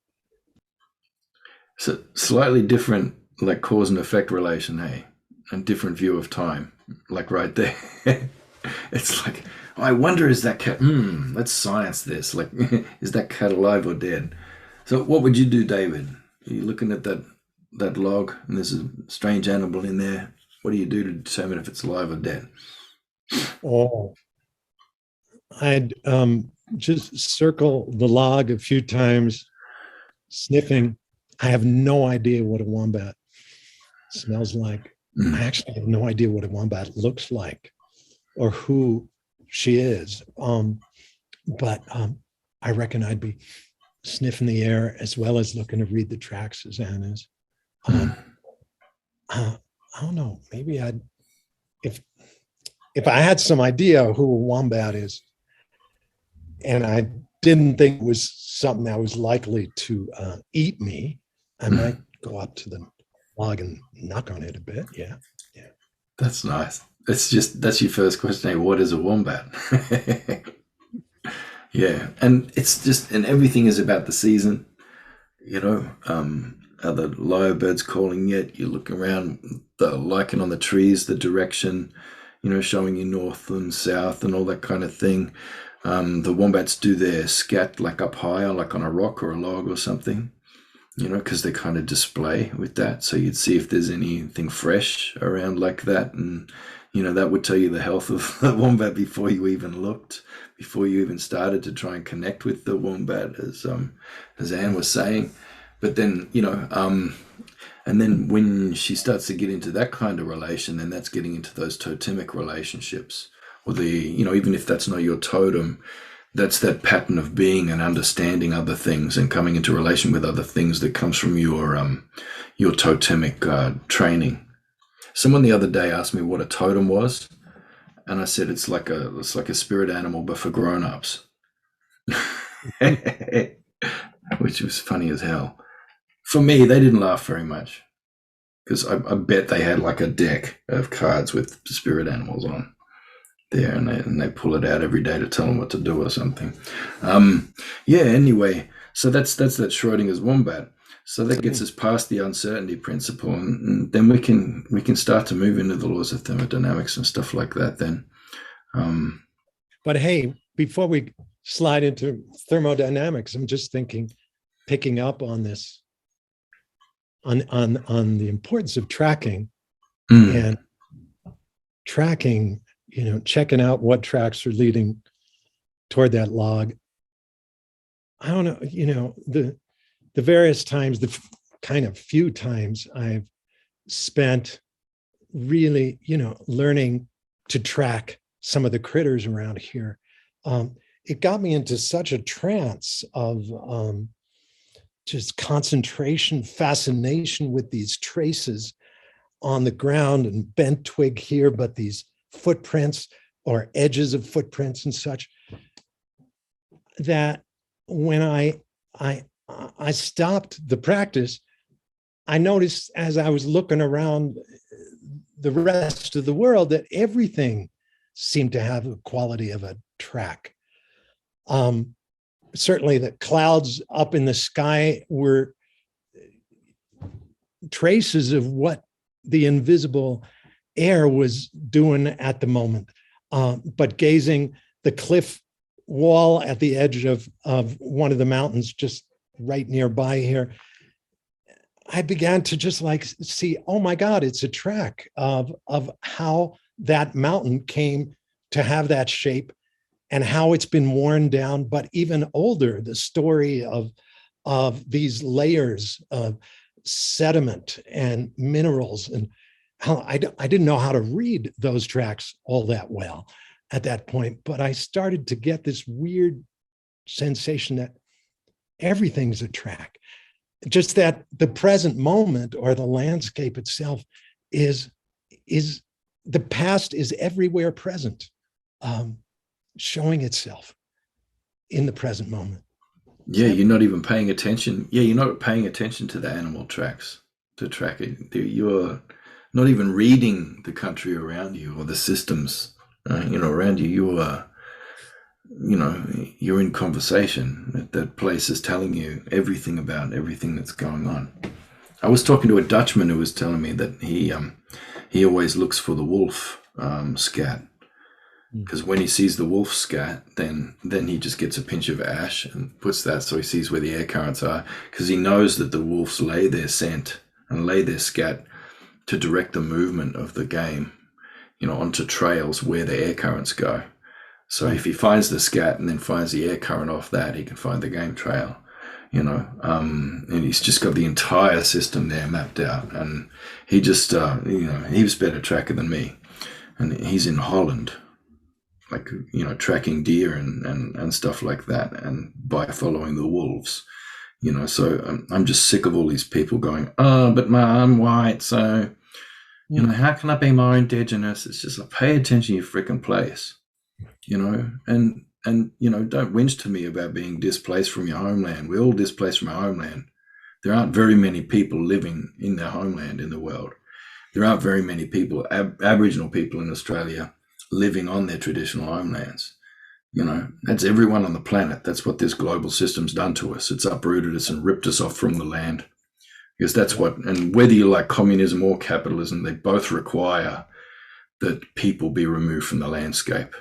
So slightly different, like cause and effect relation, eh? And different view of time, like right there. It's like, I wonder, is that cat, let's science this. Like, is that cat alive or dead? So what would you do, David? Are you looking at that log and there's a strange animal in there? What do you do to determine if it's alive or dead? Oh, I'd just circle the log a few times, sniffing. I have no idea what a wombat smells like. I actually have no idea what a wombat looks like or who she is. But I reckon I'd be sniffing the air as well as looking to read the tracks, as Anne is. I don't know, maybe if I had some idea who a wombat is, and I didn't think it was something that was likely to eat me, I might go up to the log and knock on it a bit. Yeah. That's nice. That's your first question. Hey, what is a wombat? Yeah. And it's just, and everything is about the season, are the lyrebirds calling yet? You look around, the lichen on the trees, the direction, showing you north and south and all that kind of thing. The wombats do their scat like up higher, like on a rock or a log or something, because they kind of display with that. So you'd see if there's anything fresh around like that. And, that would tell you the health of the wombat before you even looked, before you even started to try and connect with the wombat, as Anne was saying. But then, and then when she starts to get into that kind of relation, then that's getting into those totemic relationships, or even if that's not your totem, that's that pattern of being and understanding other things and coming into relation with other things that comes from your totemic training. Someone the other day asked me what a totem was, and I said it's like a spirit animal, but for grown-ups, which was funny as hell. For me, they didn't laugh very much because I bet they had like a deck of cards with spirit animals on there, and they pull it out every day to tell them what to do or something. Anyway, so that's that Schrodinger's wombat. So that gets us past the uncertainty principle, and then we can start to move into the laws of thermodynamics and stuff like that then. But hey, before we slide into thermodynamics, I'm just thinking, picking up on this, on the importance of tracking and tracking, checking out what tracks are leading toward that log. I don't know, the various times, the kind of few times I've spent really, learning to track some of the critters around here. It got me into such a trance of just concentration, fascination with these traces on the ground and bent twig here, but these footprints or edges of footprints and such, that when I stopped the practice, I noticed as I was looking around the rest of the world that everything seemed to have the quality of a track. Certainly the clouds up in the sky were traces of what the invisible air was doing at the moment. But gazing the cliff wall at the edge of one of the mountains just right nearby here, I began to just see, oh my God, it's a track of how that mountain came to have that shape and how it's been worn down. But even older, the story of these layers of sediment and minerals, and how I didn't know how to read those tracks all that well at that point, but I started to get this weird sensation that everything's a track. Just that the present moment or the landscape itself is the past is everywhere present, showing itself in the present moment. Yeah, you're not even paying attention. Yeah, you're not paying attention to the animal tracks to track it. You're not even reading the country around you or the systems, around you. You are, you're in conversation. That place is telling you everything about everything that's going on. I was talking to a Dutchman who was telling me that he always looks for the wolf scat, because when he sees the wolf scat, then he just gets a pinch of ash and puts that so he sees where the air currents are, because he knows that the wolves lay their scent and lay their scat to direct the movement of the game, onto trails where the air currents go. So if he finds the scat and then finds the air current off that, he can find the game trail, and he's just got the entire system there mapped out. And he just, he was better tracker than me. And he's in Holland, tracking deer and stuff like that, and by following the wolves, so I'm just sick of all these people going, oh, but I'm white, so, how can I be more indigenous? It's just pay attention to your freaking place, and don't whinge to me about being displaced from your homeland. We're all displaced from our homeland. There aren't very many people living in their homeland in the world. There aren't very many people, Aboriginal people in Australia, living on their traditional homelands. That's everyone on the planet. That's what this global system's done to us. It's uprooted us and ripped us off from the land. Because that's what, and whether you like communism or capitalism, they both require that people be removed from the landscape.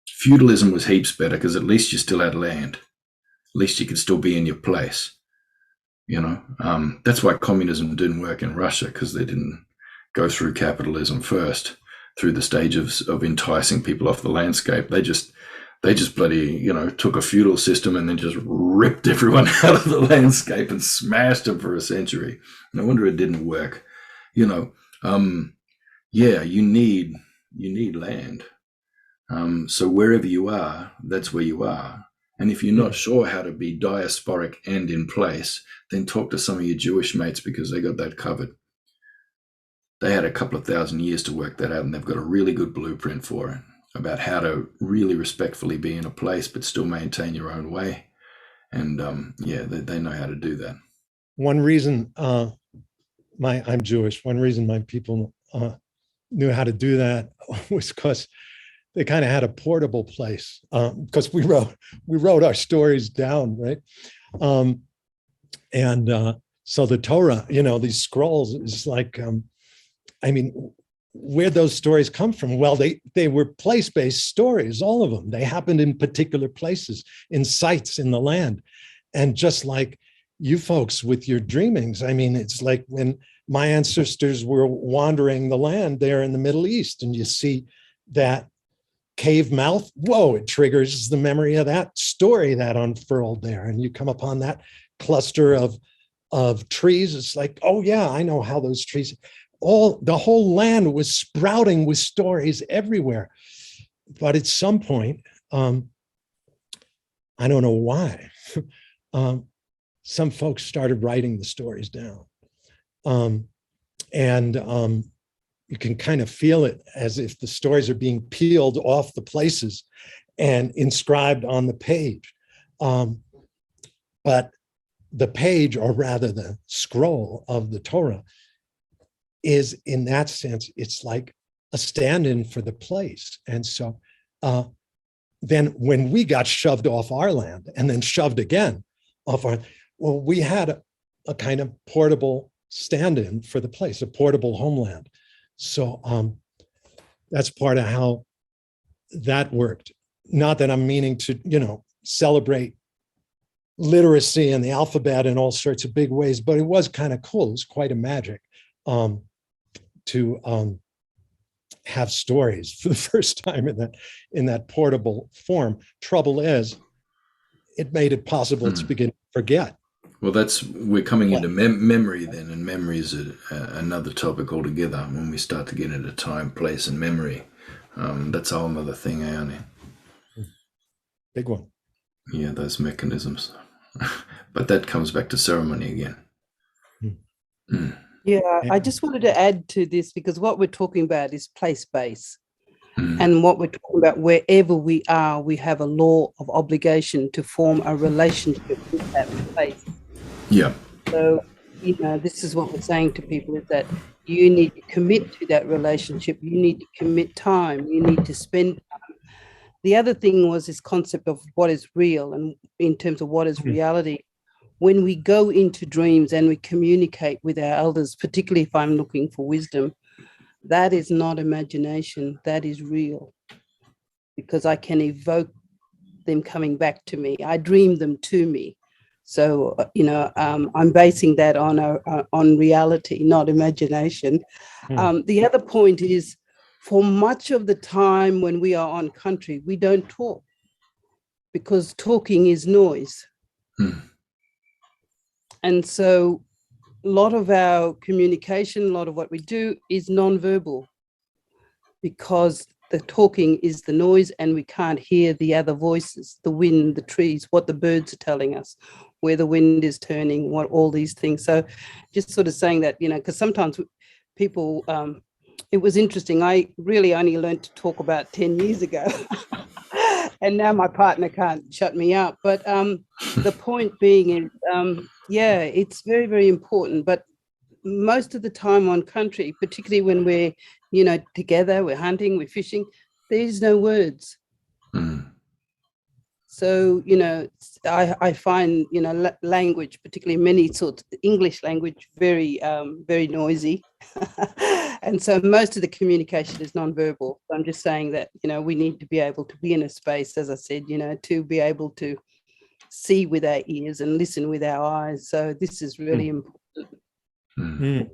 Feudalism was heaps better because at least you still had land. At least you could still be in your place. That's why communism didn't work in Russia, because they didn't go through capitalism first, through the stage of enticing people off the landscape. They just They just bloody, took a feudal system and then just ripped everyone out of the landscape and smashed them for a century. No wonder it didn't work. Yeah, you need land. So wherever you are, that's where you are. And if you're not sure how to be diasporic and in place, then talk to some of your Jewish mates because they got that covered. They had a couple of thousand years to work that out, and they've got a really good blueprint for it about how to really respectfully be in a place but still maintain your own way. And they know how to do that. One reason I'm Jewish. One reason my people knew how to do that was because they kind of had a portable place, because we wrote our stories down, right? So the Torah, these scrolls is like, where'd those stories come from? Well, they were place-based stories, all of them. They happened in particular places, in sites in the land. And just like you folks with your dreamings, it's like when my ancestors were wandering the land there in the Middle East, and you see that cave mouth, whoa, it triggers the memory of that story that unfurled there. And you come upon that cluster of trees. It's like, oh yeah, I know how those trees, the whole land was sprouting with stories everywhere. But at some point, I don't know why, some folks started writing the stories down. You can kind of feel it as if the stories are being peeled off the places and inscribed on the page. But the page, or rather the scroll of the Torah, is, in that sense, it's like a stand-in for the place. And so then when we got shoved off our land and then shoved again off we had a kind of portable stand-in for the place, a portable homeland. So that's part of how that worked. Not that I'm meaning to, celebrate literacy and the alphabet in all sorts of big ways, but it was kind of cool. It was quite a magic to have stories for the first time in that portable form. Trouble is, it made it possible to begin to forget. Well, we're coming into memory then, and memory is another topic altogether. When we start to get into time, place, and memory, that's a whole other thing, Arnie. Big one. Yeah, those mechanisms. But that comes back to ceremony again. Yeah, I just wanted to add to this, because what we're talking about is place-based. And what we're talking about, wherever we are, we have a law of obligation to form a relationship with that place. Yeah. So, this is what we're saying to people, is that you need to commit to that relationship. You need to commit time. You need to spend time. The other thing was this concept of what is real, and in terms of what is reality. When we go into dreams and we communicate with our elders, particularly if I'm looking for wisdom, that is not imagination, that is real, because I can evoke them coming back to me. I dream them to me. So, I'm basing that on reality, not imagination. The other point is, for much of the time when we are on country, we don't talk, because talking is noise. And so a lot of our communication, a lot of what we do is nonverbal, because the talking is the noise and we can't hear the other voices, the wind, the trees, what the birds are telling us, where the wind is turning, what all these things. So just sort of saying that, because sometimes people, it was interesting. I really only learned to talk about 10 years ago. And now my partner can't shut me up. But the point being is, it's very, very important. But most of the time on country, particularly when we're, together, we're hunting, we're fishing, there's no words. So, I find, language, particularly many sorts of English language, very, very noisy. And so most of the communication is nonverbal. So I'm just saying that, we need to be able to be in a space, as I said, to be able to see with our ears and listen with our eyes. So this is really important.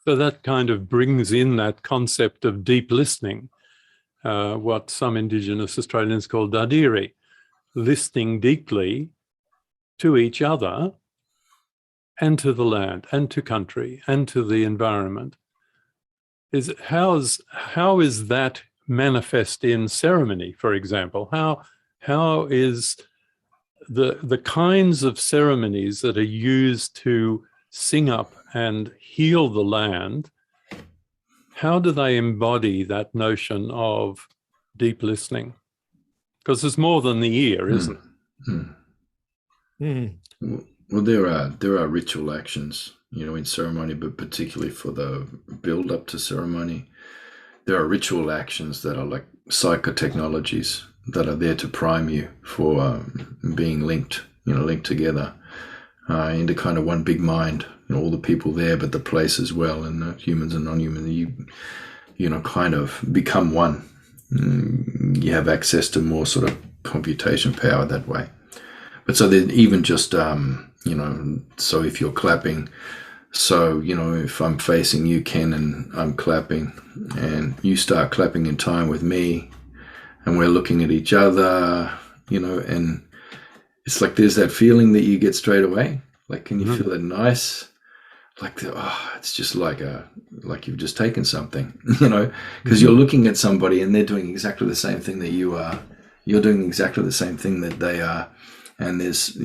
So that kind of brings in that concept of deep listening. what some Indigenous Australians call dadiri, listening deeply to each other and to the land and to country and to the environment. How is that manifest in ceremony, for example? How is the kinds of ceremonies that are used to sing up and heal the land, how do they embody that notion of deep listening? Because there's more than the ear, isn't it? Well, there are ritual actions, in ceremony, but particularly for the build up to ceremony, there are ritual actions that are like psychotechnologies that are there to prime you for being linked together into kind of one big mind. All the people there, but the place as well, and humans and non-human. You kind of become one. You have access to more sort of computation power that way. But so then even just, so if you're clapping, so, if I'm facing you, Ken, and I'm clapping, and you start clapping in time with me, and we're looking at each other, and it's like there's that feeling that you get straight away. Like, can you feel that nice? Like, it's just like you've just taken something, because you're looking at somebody and they're doing exactly the same thing that you are. You're doing exactly the same thing that they are. And there's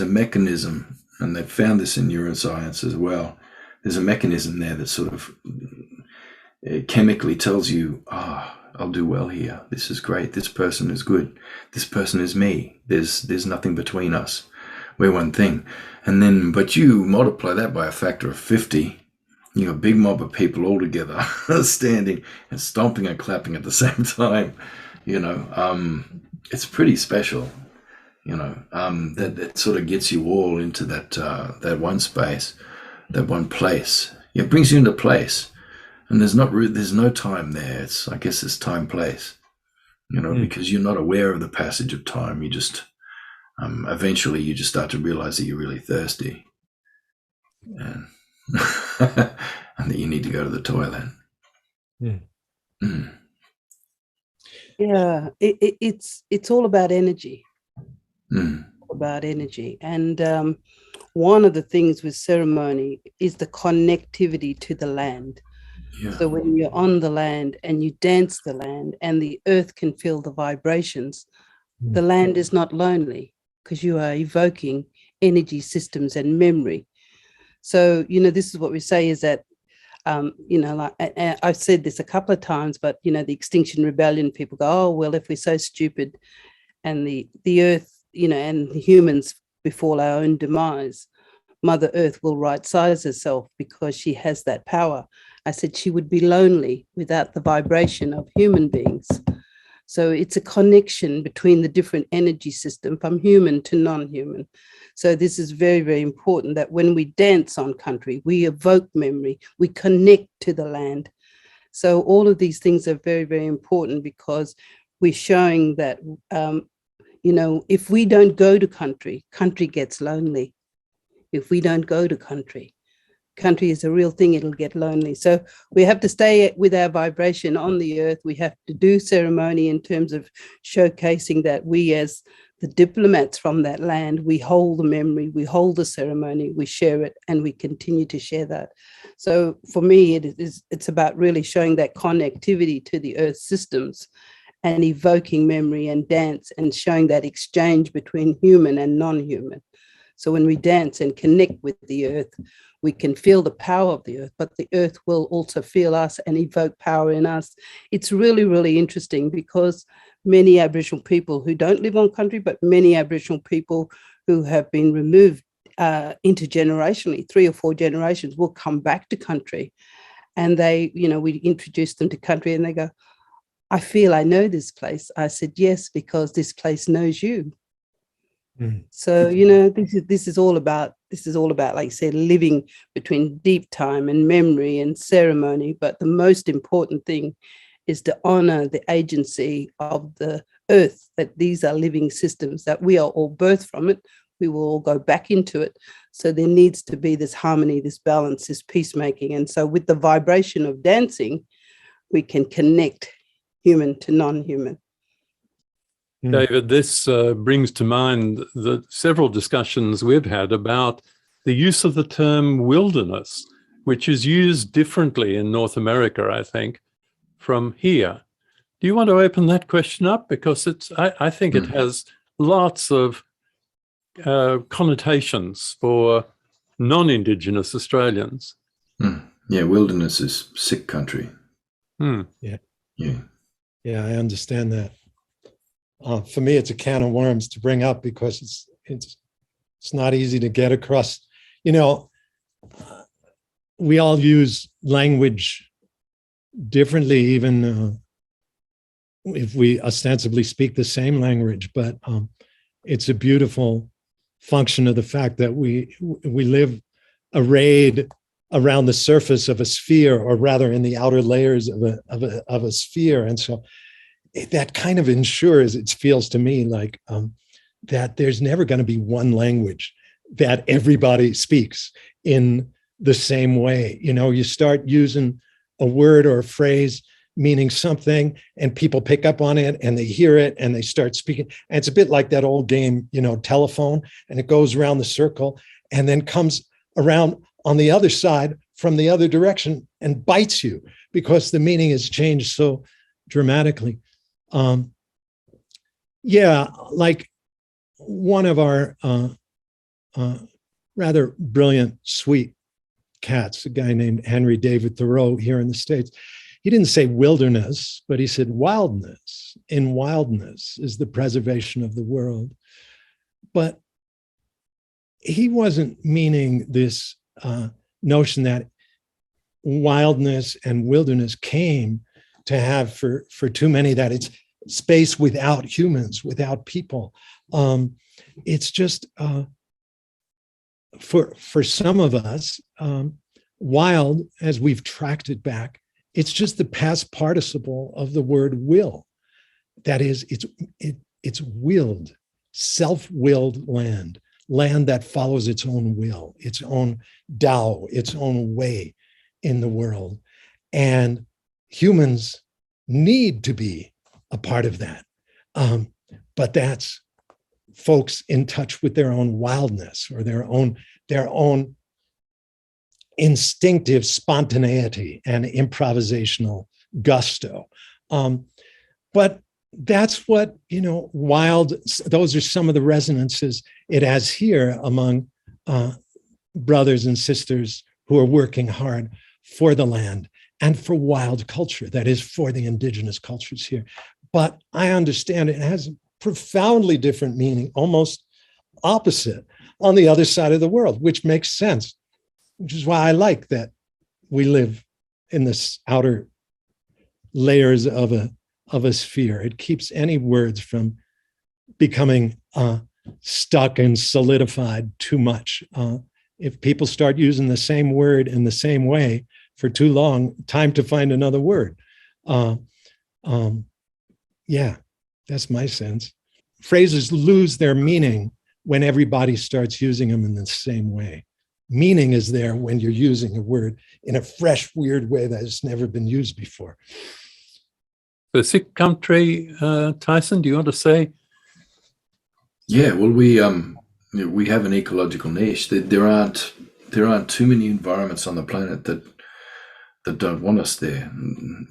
a mechanism, and they've found this in neuroscience as well. There's a mechanism there that sort of chemically tells you, I'll do well here. This is great. This person is good. This person is me. There's nothing between us. We're one thing. And then, but you multiply that by a factor of 50, a big mob of people all together standing and stomping and clapping at the same time, it's pretty special, that sort of gets you all into that one space, that one place. It brings you into place, and there's no time there. I guess it's time, place, because you're not aware of the passage of time. You just, eventually you just start to realize that you're really thirsty and, and that you need to go to the toilet. Yeah, it's all about energy. About energy. And one of the things with ceremony is the connectivity to the land. Yeah. So when you're on the land and you dance the land and the earth can feel the vibrations, the land is not lonely because you are evoking energy systems and memory. So, this is what we say is that, I've said this a couple of times, but, the Extinction Rebellion people go, oh, well, if we're so stupid and the earth, and the humans befall our own demise, Mother Earth will right-size herself because she has that power. I said she would be lonely without the vibration of human beings. So it's a connection between the different energy system from human to non-human. So this is very, very important that when we dance on country, we evoke memory, we connect to the land. So all of these things are very, very important because we're showing that, if we don't go to country, country gets lonely. If we don't go to country is a real thing, it'll get lonely. So we have to stay with our vibration on the earth. We have to do ceremony in terms of showcasing that we, as the diplomats from that land, we hold the memory, we hold the ceremony, we share it, and we continue to share that. So for me, it's about really showing that connectivity to the earth systems and evoking memory and dance and showing that exchange between human and non-human. So when we dance and connect with the earth, we can feel the power of the earth, but the earth will also feel us and evoke power in us. It's really, really interesting because many Aboriginal people who don't live on country, but many Aboriginal people who have been removed intergenerationally, 3 or 4 generations, will come back to country. And they, we introduce them to country and they go, I feel I know this place. I said, yes, because this place knows you. So, this is all about, like I said, living between deep time and memory and ceremony. But the most important thing is to honor the agency of the earth, that these are living systems, that we are all birthed from it. We will all go back into it. So there needs to be this harmony, this balance, this peacemaking. And so with the vibration of dancing, we can connect human to non-human. David, this brings to mind the several discussions we've had about the use of the term wilderness, which is used differently in North America, I think, from here. Do you want to open that question up? Because I think it has lots of connotations for non-Indigenous Australians. Yeah, wilderness is sick country. Yeah, I understand that. For me, it's a can of worms to bring up because it's not easy to get across. You know, we all use language differently, even if we ostensibly speak the same language. But it's a beautiful function of the fact that we live arrayed around the surface of a sphere, or rather in the outer layers of a sphere, and so that kind of ensures, it feels to me like that there's never going to be one language that everybody speaks in the same way. You know, you start using a word or a phrase meaning something and people pick up on it and they hear it and they start speaking. And it's a bit like that old game, you know, telephone, and it goes around the circle and then comes around on the other side from the other direction and bites you because the meaning has changed so dramatically. Yeah, like one of our rather brilliant, sweet cats, a guy named Henry David Thoreau here in the States, he didn't say wilderness, but he said wildness. In wildness is the preservation of the world. But he wasn't meaning this notion that wildness and wilderness came to have for too many, that it's space without humans, without people. It's just, for some of us, wild, as we've tracked it back, it's just the past participle of the word will. That is, it's willed, self-willed land that follows its own will, its own Tao, its own way in the world. And humans need to be a part of that. But that's folks in touch with their own wildness or their own instinctive spontaneity and improvisational gusto. But that's what, you know, wild, those are some of the resonances it has here among brothers and sisters who are working hard for the land and for wild culture, that is, for the indigenous cultures here. But I understand it has a profoundly different meaning, almost opposite, on the other side of the world, which makes sense, which is why I like that we live in this outer layers of a sphere. It keeps any words from becoming stuck and solidified too much. If people start using the same word in the same way for too long, time to find another word. Yeah, that's my sense. Phrases lose their meaning when everybody starts using them in the same way. Meaning is there when you're using a word in a fresh, weird way that has never been used before. The sick country, Tyson, do you want to say? Yeah, well, we have an ecological niche. There aren't too many environments on the planet that don't want us there.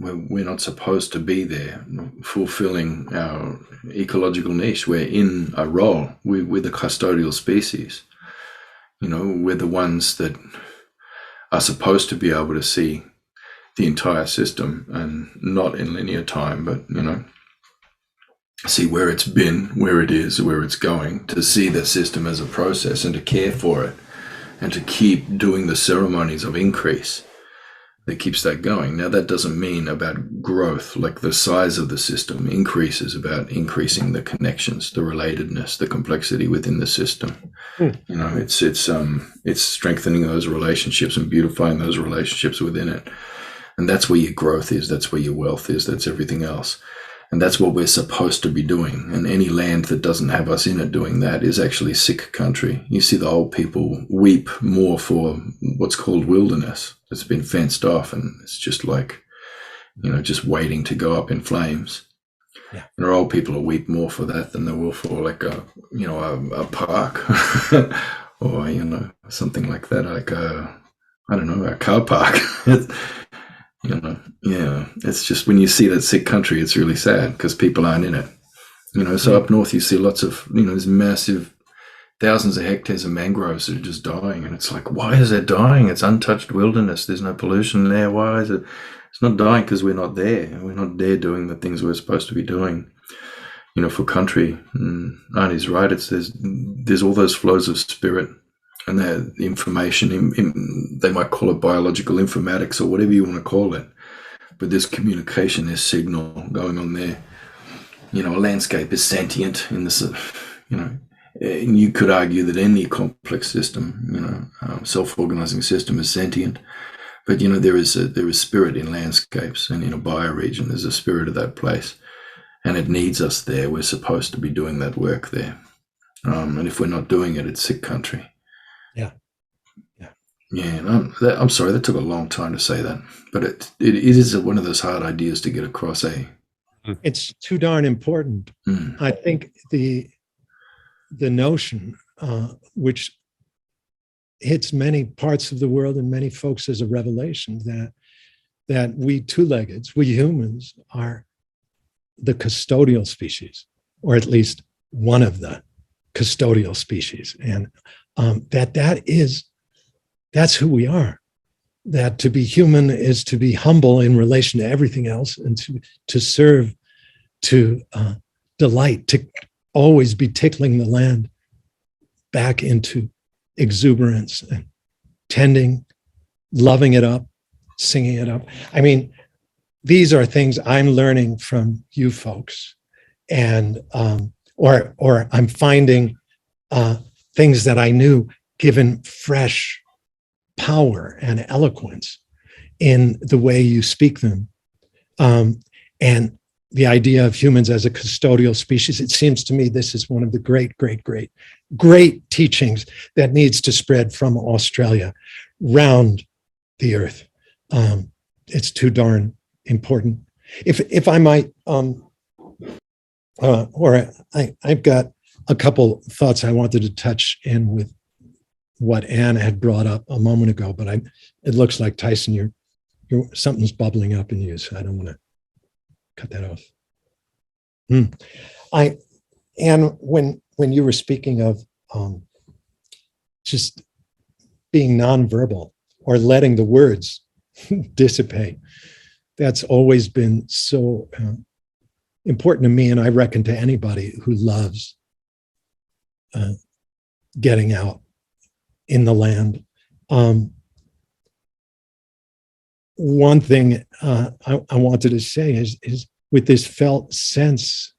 We're not supposed to be there, fulfilling our ecological niche. We're in a role. We're the custodial species. You know, we're the ones that are supposed to be able to see the entire system, and not in linear time, but, you know, see where it's been, where it is, where it's going, to see the system as a process and to care for it and to keep doing the ceremonies of increase that keeps that going. Now, that doesn't mean about growth, like the size of the system increases, about increasing the connections, the relatedness, the complexity within the system. You know, it's strengthening those relationships and beautifying those relationships within it. And that's where your growth is, that's where your wealth is, that's everything else. And that's what we're supposed to be doing. And any land that doesn't have us in it doing that is actually sick country. You see the old people weep more for what's called wilderness. It's been fenced off, and it's just like, just waiting to go up in flames. Yeah. There are old people who weep more for that than they will for like a park or, something like that, like a car park. It's just when you see that sick country, it's really sad because people aren't in it. So up north you see lots of, there's massive thousands of hectares of mangroves that are just dying. And it's like, why is it dying? It's untouched wilderness. There's no pollution there. Why is it? It's not dying because we're not there. We're not there doing the things we're supposed to be doing, for country. And Arnie's right. There's all those flows of spirit and the information. They might call it biological informatics or whatever you want to call it. But there's communication, there's signal going on there. A landscape is sentient in this, and you could argue that any complex system, self-organizing system is sentient. But, there is spirit in landscapes, and in a bioregion, there's a spirit of that place. And it needs us there. We're supposed to be doing that work there. And if we're not doing it, it's sick country. Yeah. Yeah, and I'm sorry, that took a long time to say that. But it is one of those hard ideas to get across, eh? It's too darn important. I think the notion, which hits many parts of the world and many folks as a revelation, that we two-leggeds, we humans, are the custodial species, or at least one of the custodial species, and that's who we are. That to be human is to be humble in relation to everything else, and to serve, to delight, to always be tickling the land back into exuberance and tending, loving it up, singing it up. I mean, these are things I'm learning from you folks, and or I'm finding things that I knew given fresh power and eloquence in the way you speak them. And the idea of humans as a custodial species, it seems to me this is one of the great teachings that needs to spread from Australia round the earth. It's too darn important. If I might, I've got a couple thoughts I wanted to touch in with what Anne had brought up a moment ago, but it looks like, Tyson, you're something's bubbling up in you, so I don't want to cut that off. Anne, when you were speaking of just being nonverbal or letting the words dissipate, that's always been so important to me, and I reckon to anybody who loves getting out in the land. One thing I wanted to say is with this felt sense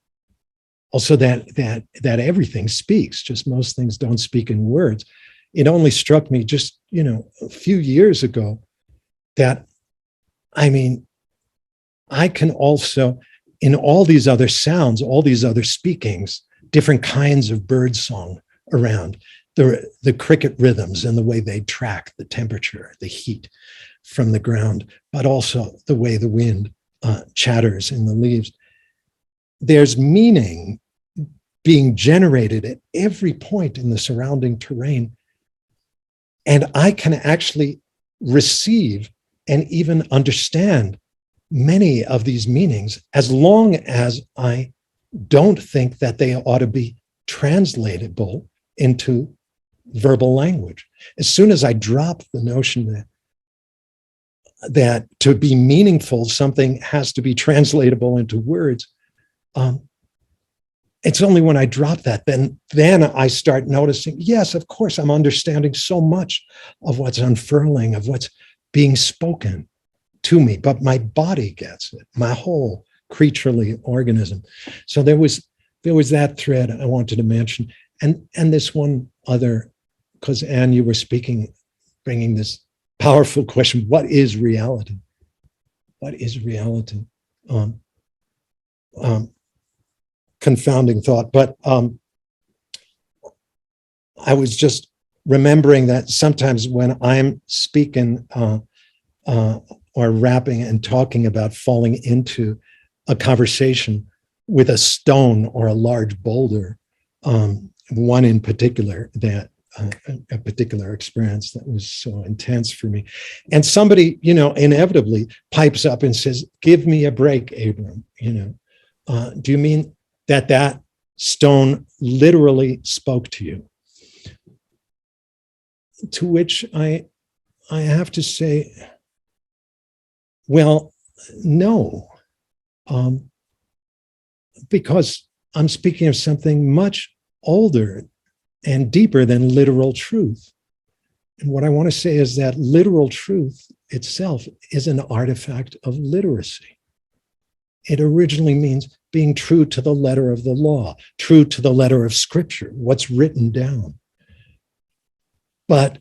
also that everything speaks, just most things don't speak in words. It only struck me just, a few years ago that, I can also, in all these other sounds, all these other speakings, different kinds of bird song around, the cricket rhythms and the way they track the temperature, the heat from the ground, but also the way the wind chatters in the leaves. There's meaning being generated at every point in the surrounding terrain. And I can actually receive and even understand many of these meanings as long as I don't think that they ought to be translatable into verbal language. As soon as I drop the notion that to be meaningful, something has to be translatable into words, it's only when I drop that, then I start noticing, yes, of course, I'm understanding so much of what's unfurling, of what's being spoken to me, but my body gets it, my whole creaturely organism. So there was that thread I wanted to mention. And this one other, because Anne, you were speaking, bringing this powerful question, what is reality? What is reality? Confounding thought, but I was just remembering that sometimes when I'm speaking or rapping and talking about falling into a conversation with a stone or a large boulder. One in particular that a particular experience that was so intense for me. And somebody, inevitably pipes up and says, "Give me a break, Abram." Do you mean that stone literally spoke to you? To which I have to say, well, no, because I'm speaking of something much older and deeper than literal truth. And what I want to say is that literal truth itself is an artifact of literacy. It originally means being true to the letter of the law, true to the letter of scripture, what's written down. But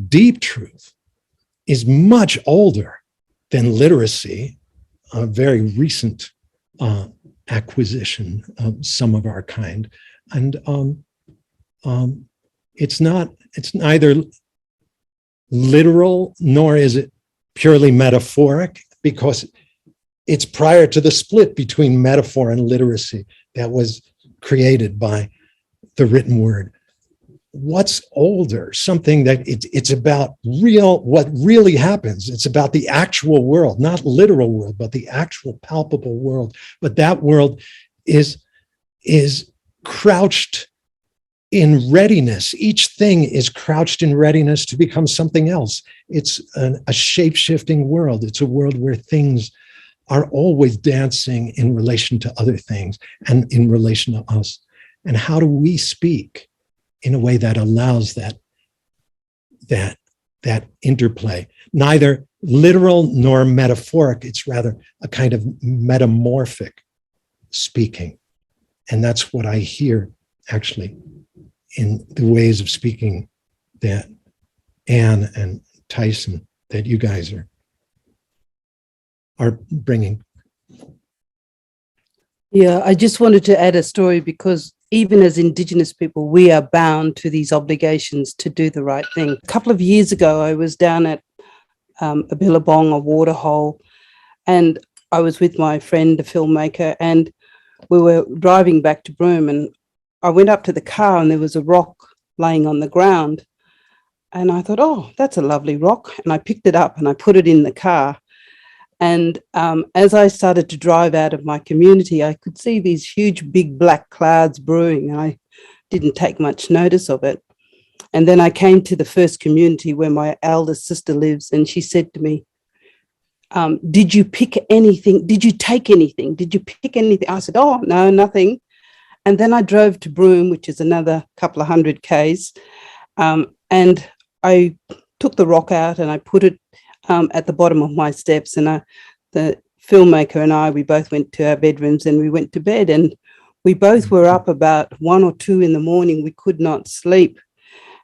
deep truth is much older than literacy, a very recent acquisition of some of our kind. And it's neither literal nor is it purely metaphoric, because it's prior to the split between metaphor and literacy that was created by the written word. What's older? Something that it's about what really happens. It's about the actual world, not literal world, but the actual palpable world. But that world is crouched in readiness. Each thing is crouched in readiness to become something else. It's a shape-shifting world. It's a world where things are always dancing in relation to other things and in relation to us. And how do we speak in a way that allows that interplay? Neither literal nor metaphoric. It's rather a kind of metamorphic speaking. And that's what I hear actually in the ways of speaking that Anne and Tyson, that you guys are bringing. Yeah, I just wanted to add a story, because even as Indigenous people, we are bound to these obligations to do the right thing. A couple of years ago, I was down at a billabong, a waterhole, and I was with my friend, a filmmaker, and we were driving back to Broome, and I went up to the car and there was a rock laying on the ground. And I thought, oh, that's a lovely rock. And I picked it up and I put it in the car. And as I started to drive out of my community, I could see these huge, big black clouds brewing. And I didn't take much notice of it. And then I came to the first community where my eldest sister lives. And she said to me, did you pick anything? Did you take anything? Did you pick anything? I said, oh, no, nothing. And then I drove to Broome, which is another couple of 100 Ks. And I took the rock out and I put it at the bottom of my steps. And the filmmaker and I, we both went to our bedrooms and we went to bed. And we both were up about 1 or 2 in the morning. We could not sleep.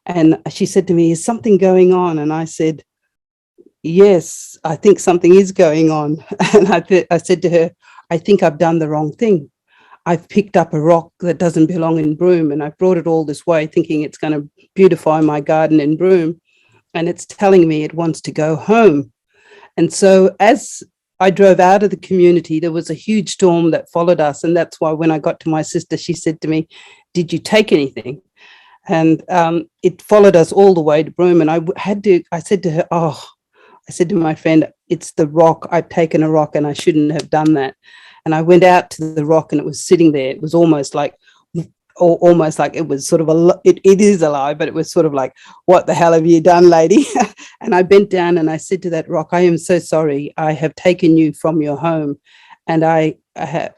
And she said to me, is something going on? And I said, yes, I think something is going on. And I said to her, I think I've done the wrong thing. I've picked up a rock that doesn't belong in Broome, and I brought it all this way thinking it's going to beautify my garden in Broome, and it's telling me it wants to go home. And so as I drove out of the community, there was a huge storm that followed us, and that's why when I got to my sister, she said to me, did you take anything? And it followed us all the way to Broome, and I said to her, I said to my friend, it's the rock. I've taken a rock and I shouldn't have done that. And I went out to the rock and it was sitting there. It was almost like it was sort of, it is alive, but it was sort of like, what the hell have you done, lady? And I bent down and I said to that rock, I am so sorry. I have taken you from your home, and I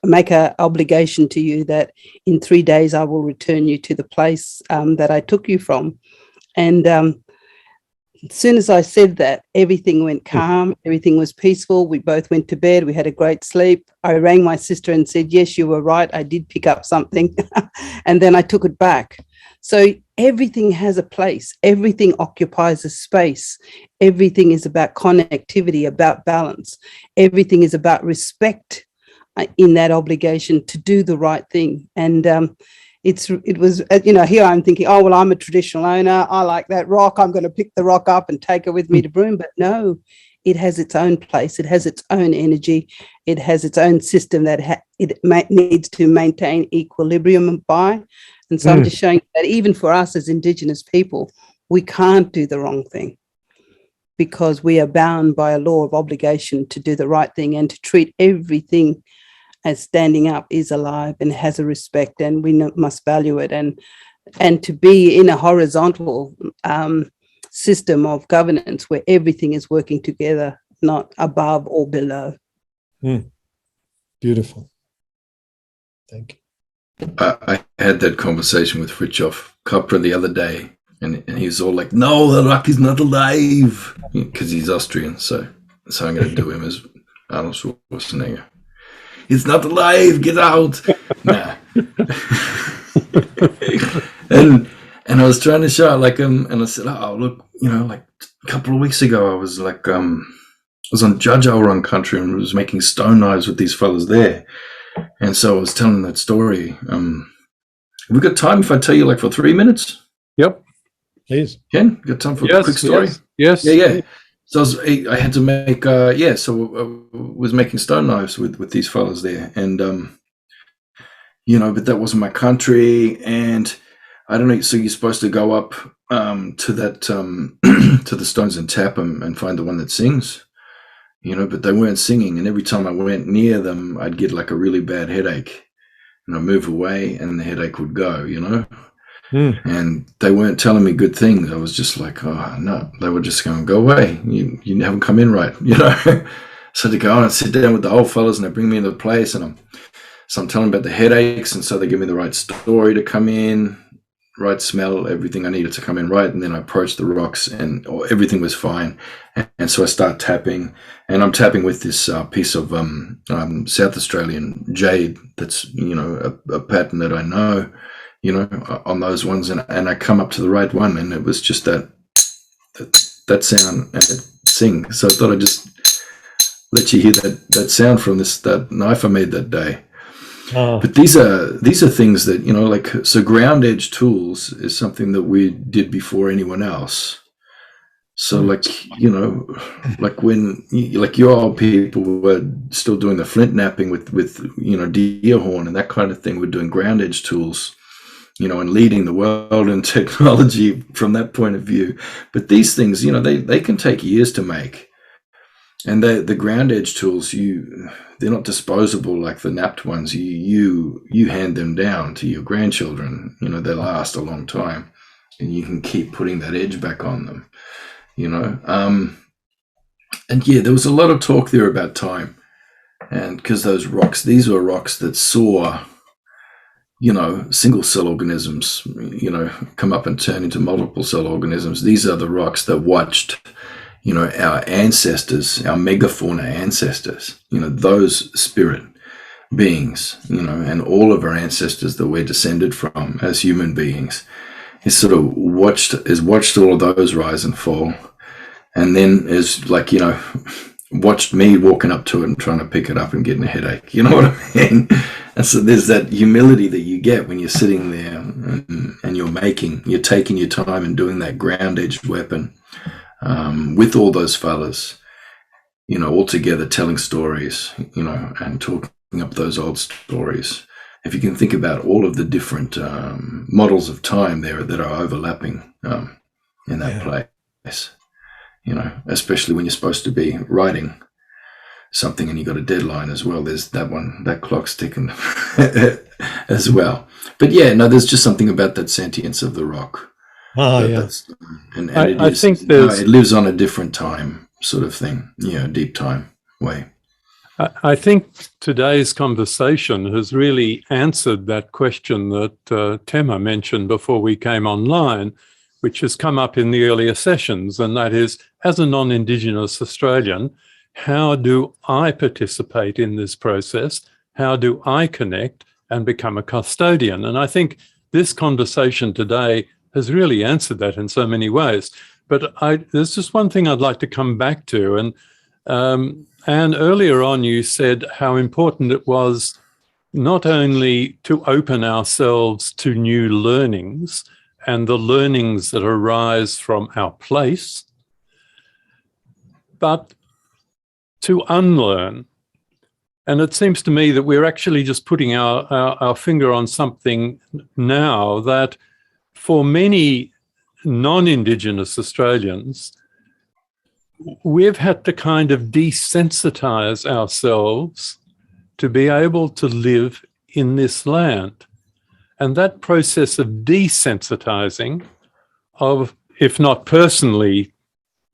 make an obligation to you that in 3 days I will return you to the place that I took you from. And as soon as I said that, everything went calm, everything was peaceful. We both went to bed, we had a great sleep. I rang my sister and said, yes, you were right, I did pick up something. And then I took it back. So everything has a place, everything occupies a space, everything is about connectivity, about balance, everything is about respect in that obligation to do the right thing. And it was, you know, here I'm thinking, oh, well, I'm a traditional owner. I like that rock. I'm going to pick the rock up and take it with me to Broome. But no, it has its own place. It has its own energy. It has its own system that needs to maintain equilibrium by. And so I'm just showing that even for us as Indigenous people, we can't do the wrong thing, because we are bound by a law of obligation to do the right thing and to treat everything as standing up, is alive and has a respect, and we must value it. And to be in a horizontal system of governance where everything is working together, not above or below. Beautiful. Thank you. I had that conversation with Fritjof Capra the other day, and he was all like, "No, the rock is not alive," because he's Austrian. So I'm going to do him as Arnold Schwarzenegger. It's not alive. Get out! Nah. and I was trying to show like and I said, "Oh, look, you know, like a couple of weeks ago, I was like I was on Judge Elrond country and was making stone knives with these fellas there." And so I was telling that story. Have we got time if I tell you like for 3 minutes? Yep. Please. Ken, got time for a quick story? Yes. Yeah. So I had to make, so I was making stone knives with these fellas there. And, you know, but that wasn't my country. And I don't know. So you're supposed to go up to that, to the stones and tap them and find the one that sings. You know, but they weren't singing, and every time I went near them, I'd get like a really bad headache, and I'd move away, and the headache would go. You know, and they weren't telling me good things. I was just like, oh no, they were just going, go away. You haven't come in right. You know, so to go on and sit down with the old fellas, and they bring me into the place, and I'm telling them about the headaches, and so they give me the right story to come in, right smell, everything I needed to come in right, and then I approached the rocks, and everything was fine. And so I start tapping, and I'm tapping with this piece of South Australian jade that's, you know, a pattern that I know, you know, on those ones, and I come up to the right one, and it was just that sound, and it sings. So I thought I'd just let you hear that sound from that knife I made that day. But these are things that, you know, like, so ground edge tools is something that we did before anyone else. So like, you know, like when like your old people were still doing the flint knapping with you know, deer horn and that kind of thing, we're doing ground edge tools, you know, and leading the world in technology from that point of view. But these things, you know, they can take years to make. And the ground edge tools, they're not disposable like the napped ones. You hand them down to your grandchildren. You know, they last a long time, and you can keep putting that edge back on them. You know, and yeah, there was a lot of talk there about time, and because these were rocks that saw, you know, single cell organisms, you know, come up and turn into multiple cell organisms. These are the rocks that watched, you know, our ancestors, our megafauna ancestors, you know, those spirit beings, you know, and all of our ancestors that we're descended from as human beings, is sort of watched all of those rise and fall, and then is like, you know, watched me walking up to it and trying to pick it up and getting a headache. You know what I mean? And so there's that humility that you get when you're sitting there and you're taking your time and doing that ground edged weapon. With all those fellas, you know, all together telling stories, you know, and talking up those old stories. If you can think about all of the different models of time there that are overlapping in that place, you know, especially when you're supposed to be writing something and you got a deadline as well. There's that clock's ticking as well. But yeah, no, there's just something about that sentience of the rock. And I think it lives on a different time sort of thing, you know, deep time way. I think today's conversation has really answered that question that Tema mentioned before we came online, which has come up in the earlier sessions, and that is, as a non-Indigenous Australian, how do I participate in this process? How do I connect and become a custodian? And I think this conversation today has really answered that in so many ways. But there's just one thing I'd like to come back to. And earlier on, you said how important it was not only to open ourselves to new learnings and the learnings that arise from our place, but to unlearn. And it seems to me that we're actually just putting our finger on something now that for many non-Indigenous Australians, we've had to kind of desensitize ourselves to be able to live in this land. And that process of desensitizing, of, if not personally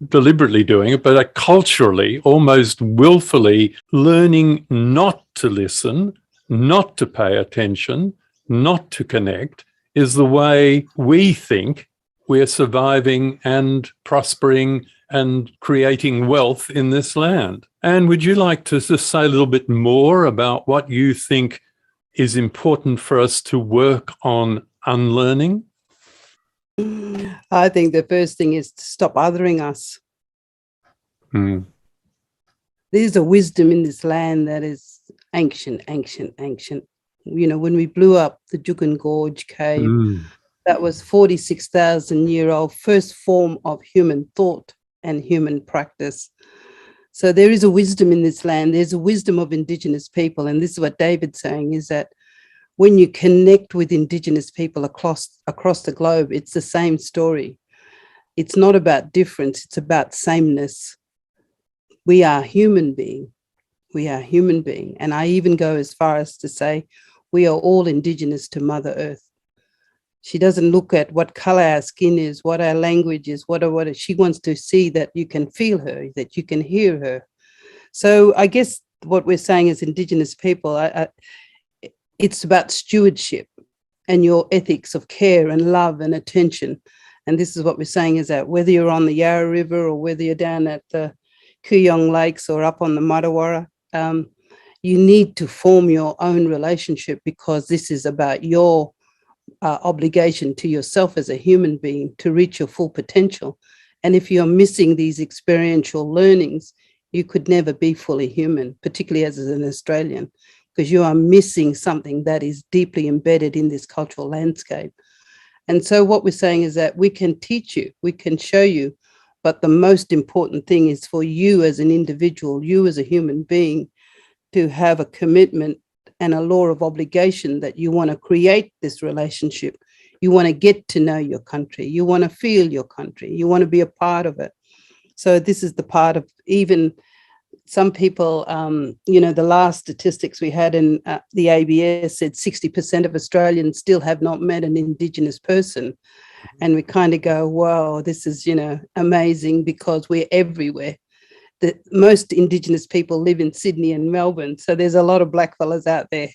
deliberately doing it, but culturally, almost willfully learning not to listen, not to pay attention, not to connect, is the way we think we're surviving and prospering and creating wealth in this land. And would you like to just say a little bit more about what you think is important for us to work on unlearning? I think the first thing is to stop othering us. There's a wisdom in this land that is ancient. You know, when we blew up the Juukan Gorge cave, that was 46,000-year-old first form of human thought and human practice. So there is a wisdom in this land. There's a wisdom of Indigenous people. And this is what David's saying, is that when you connect with Indigenous people across the globe, it's the same story. It's not about difference, it's about sameness. We are human being. We are human being. And I even go as far as to say we are all Indigenous to Mother Earth. She doesn't look at what color our skin is, what our language is, what she wants to see that you can feel her, that you can hear her. So I guess what we're saying as Indigenous people, it's about stewardship and your ethics of care and love and attention. And this is what we're saying, is that whether you're on the Yarra River or whether you're down at the Kooyong Lakes or up on the Moderator, you need to form your own relationship, because this is about your obligation to yourself as a human being to reach your full potential. And if you're missing these experiential learnings, you could never be fully human, particularly as an Australian, because you are missing something that is deeply embedded in this cultural landscape. And so what we're saying is that we can teach you, we can show you, but the most important thing is for you as an individual, you as a human being, to have a commitment and a law of obligation that you want to create this relationship. You want to get to know your country. You want to feel your country. You want to be a part of it. So this is the part of, even some people, you know, the last statistics we had in the ABS said 60% of Australians still have not met an Indigenous person. And we kind of go, wow, this is, you know, amazing, because we're everywhere. Most Indigenous people live in Sydney and Melbourne, so there's a lot of blackfellas out there.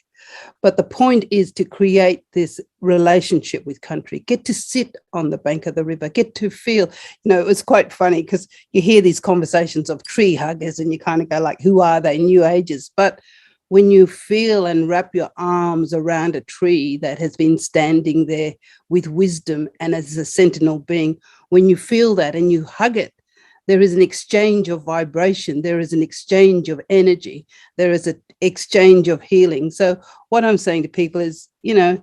But the point is to create this relationship with country, get to sit on the bank of the river, get to feel, you know, it was quite funny because you hear these conversations of tree huggers and you kind of go like, who are they, New Agers? But when you feel and wrap your arms around a tree that has been standing there with wisdom and as a sentinel being, when you feel that and you hug it, there is an exchange of vibration. There is an exchange of energy. There is an exchange of healing. So what I'm saying to people is, you know,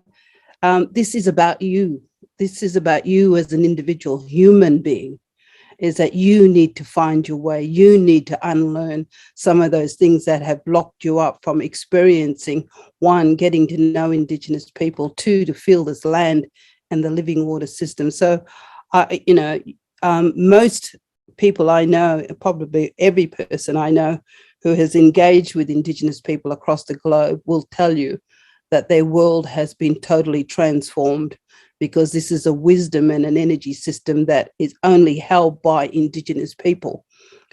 this is about you. This is about you as an individual human being, is that you need to find your way. You need to unlearn some of those things that have blocked you up from experiencing, one, getting to know Indigenous people, two, to feel this land and the living water system. So, you know, most people I know, probably every person I know who has engaged with Indigenous people across the globe will tell you that their world has been totally transformed, because this is a wisdom and an energy system that is only held by Indigenous people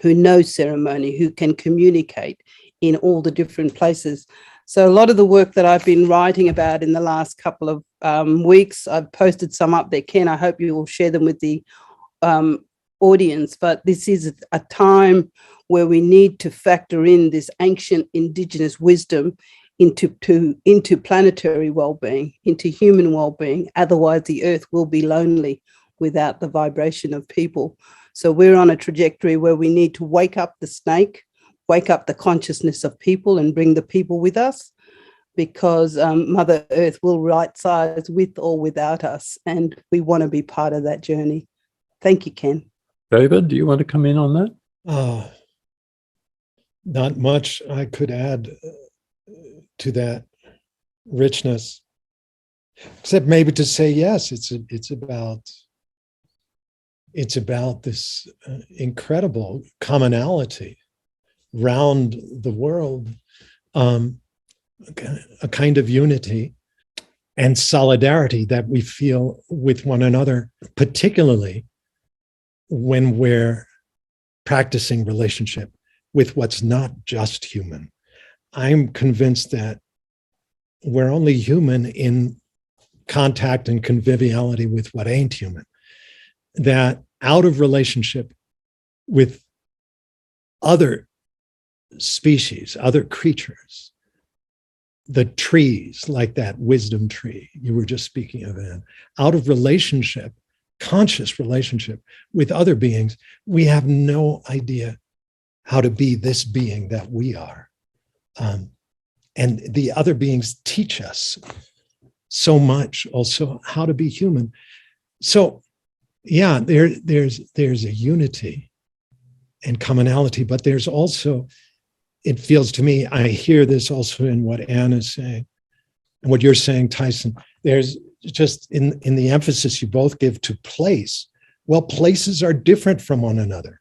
who know ceremony, who can communicate in all the different places. So a lot of the work that I've been writing about in the last couple of weeks, I've posted some up there. Ken, I hope you will share them with the audience, but this is a time where we need to factor in this ancient Indigenous wisdom into planetary well-being, into human well-being. Otherwise, the earth will be lonely without the vibration of people. So we're on a trajectory where we need to wake up the snake, wake up the consciousness of people and bring the people with us. because Mother Earth will right size with or without us, and we want to be part of that journey. Thank you, Ken. David, do you want to come in on that? Not much I could add to that richness, except maybe to say, yes, it's about this incredible commonality round the world, a kind of unity and solidarity that we feel with one another, particularly when we're practicing relationship with what's not just human. I'm convinced that we're only human in contact and conviviality with what ain't human. That out of relationship with other species, other creatures, the trees, like that wisdom tree you were just speaking of, Anne, out of relationship, conscious relationship with other beings, we have no idea how to be this being that we are. And the other beings teach us so much also how to be human. So yeah, there's a unity and commonality, but there's also, it feels to me, I hear this also in what Anne is saying and what you're saying, Tyson. There's just in the emphasis you both give to place. Well, places are different from one another.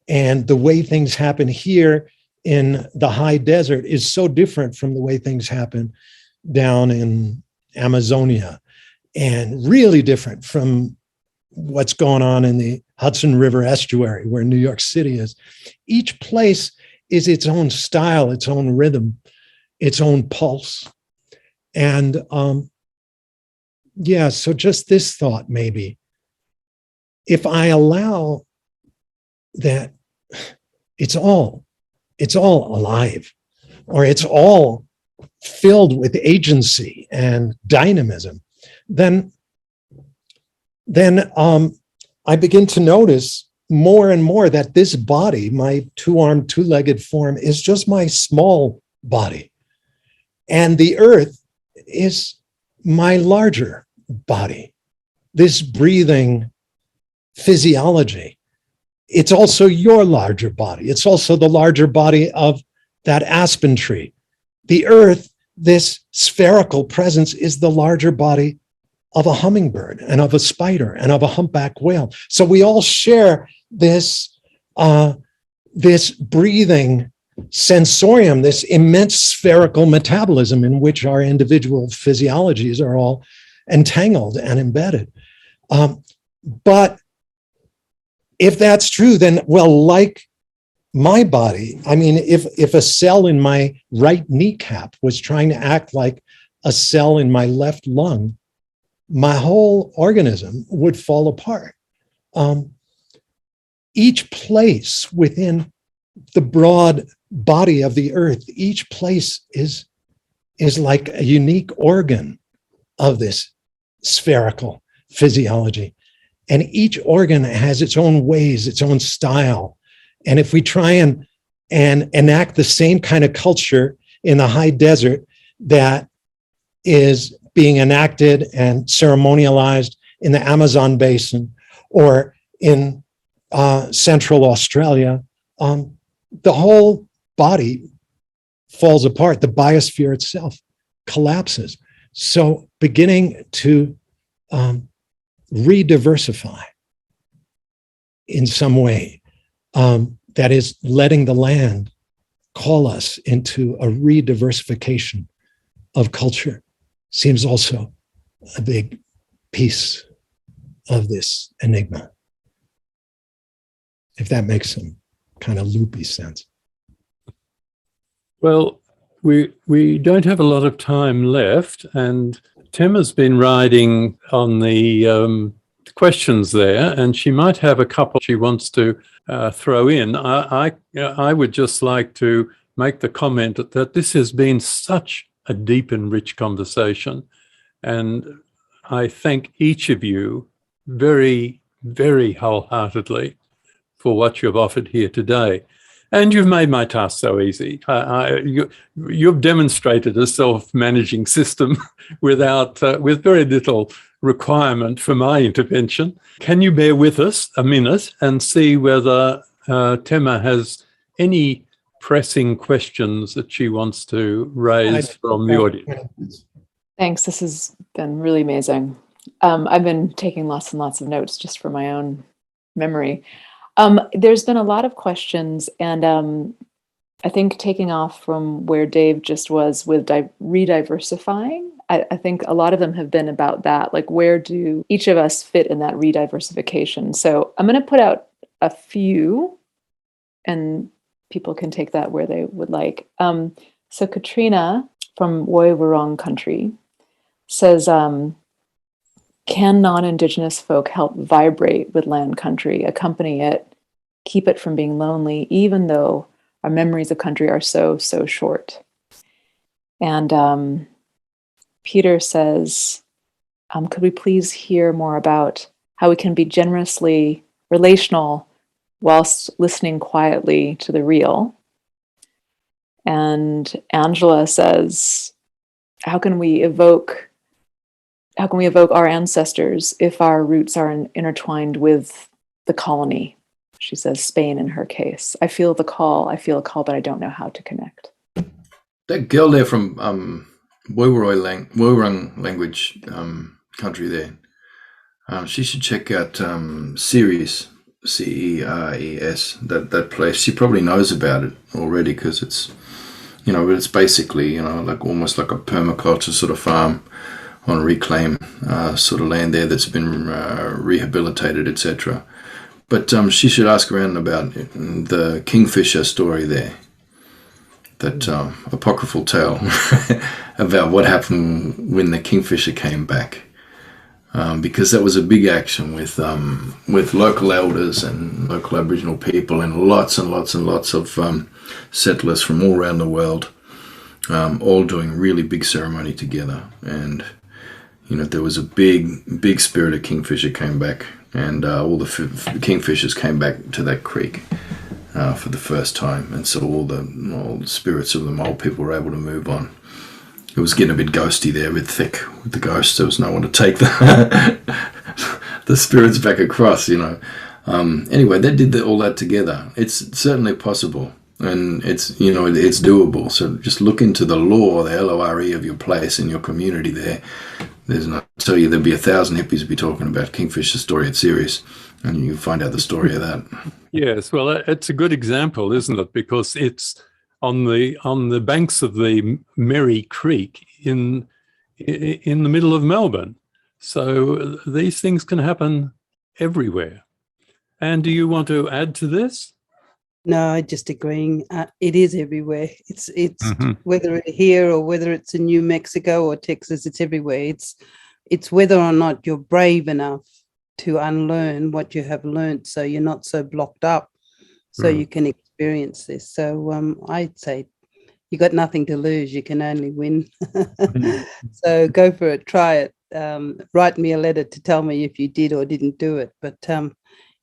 And the way things happen here in the high desert is so different from the way things happen down in Amazonia, and really different from what's going on in the Hudson River estuary where New York City is. Each place is its own style, its own rhythm, its own pulse. And yeah, so just this thought maybe, if I allow that it's all alive, or it's all filled with agency and dynamism, then I begin to notice more and more that this body, my two-armed, two-legged form, is just my small body. And the earth is my larger body. This breathing physiology, it's also your larger body. It's also the larger body of that aspen tree. The earth, this spherical presence, is the larger body of a hummingbird and of a spider and of a humpback whale. So we all share this breathing sensorium, this immense spherical metabolism in which our individual physiologies are all entangled and embedded. But if that's true, then, well, like my body, I mean, if a cell in my right kneecap was trying to act like a cell in my left lung, my whole organism would fall apart. Each place within the broad body of the earth, each place is like a unique organ of this spherical physiology. And each organ has its own ways, its own style. And if we try and enact the same kind of culture in the high desert that is being enacted and ceremonialized in the Amazon basin or in Central Australia, the whole body falls apart. The biosphere itself collapses. So beginning to re-diversify in some way, that is letting the land call us into a re-diversification of culture, seems also a big piece of this enigma, if that makes some kind of loopy sense. Well, we don't have a lot of time left, and Tema's been riding on the questions there, and she might have a couple she wants to throw in. I would just like to make the comment that this has been such a deep and rich conversation, and I thank each of you very, very wholeheartedly for what you've offered here today. And you've made my task so easy. You've demonstrated a self-managing system with very little requirement for my intervention. Can you bear with us a minute and see whether Tema has any pressing questions that she wants to raise from the audience? Thanks. This has been really amazing. I've been taking lots and lots of notes just for my own memory. There's been a lot of questions, and I think taking off from where Dave just was with rediversifying, I think a lot of them have been about that, like where do each of us fit in that rediversification? So I'm going to put out a few, and people can take that where they would like. So Katrina from Woiwurrung country says, can non-Indigenous folk help vibrate with land country, accompany it, keep it from being lonely, even though our memories of country are so short? And Peter says, could we please hear more about how we can be generously relational whilst listening quietly to the real? And Angela says, how can we evoke our ancestors if our roots are intertwined with the colony? She says Spain in her case. I feel a call, but I don't know how to connect. That girl there from Woiwurrung language country there, she should check out Ceres, Ceres, that place. She probably knows about it already because it's, it's basically, like almost like a permaculture sort of farm on reclaim sort of land there that's been rehabilitated, etc. But she should ask around about the kingfisher story there, that apocryphal tale about what happened when the kingfisher came back, because that was a big action with local elders and local Aboriginal people and lots of settlers from all around the world, all doing really big ceremony together. And there was a big spirit of kingfisher came back, and all the kingfishers came back to that creek for the first time, and so all the spirits of the mole people were able to move on. It was getting a bit ghosty there, a bit thick with the ghosts. There was no one to take the spirits back across, Anyway, they did all that together. It's certainly possible, and it's it's doable. So just look into the lore, the LORE of your place and your community there. I tell you, there'd be 1,000 hippies would be talking about Kingfisher story at Ceres, and you find out the story of that. Yes, well, it's a good example, isn't it? Because it's on the banks of the Merry Creek in the middle of Melbourne. So these things can happen everywhere. And do you want to add to this? No, just agreeing. It is everywhere. It's whether it's here or whether it's in New Mexico or Texas, it's everywhere. It's whether or not you're brave enough to unlearn what you have learned, so you're not so blocked up, so you can experience this. So I'd say you got nothing to lose. You can only win. So go for it. Try it. Write me a letter to tell me if you did or didn't do it. But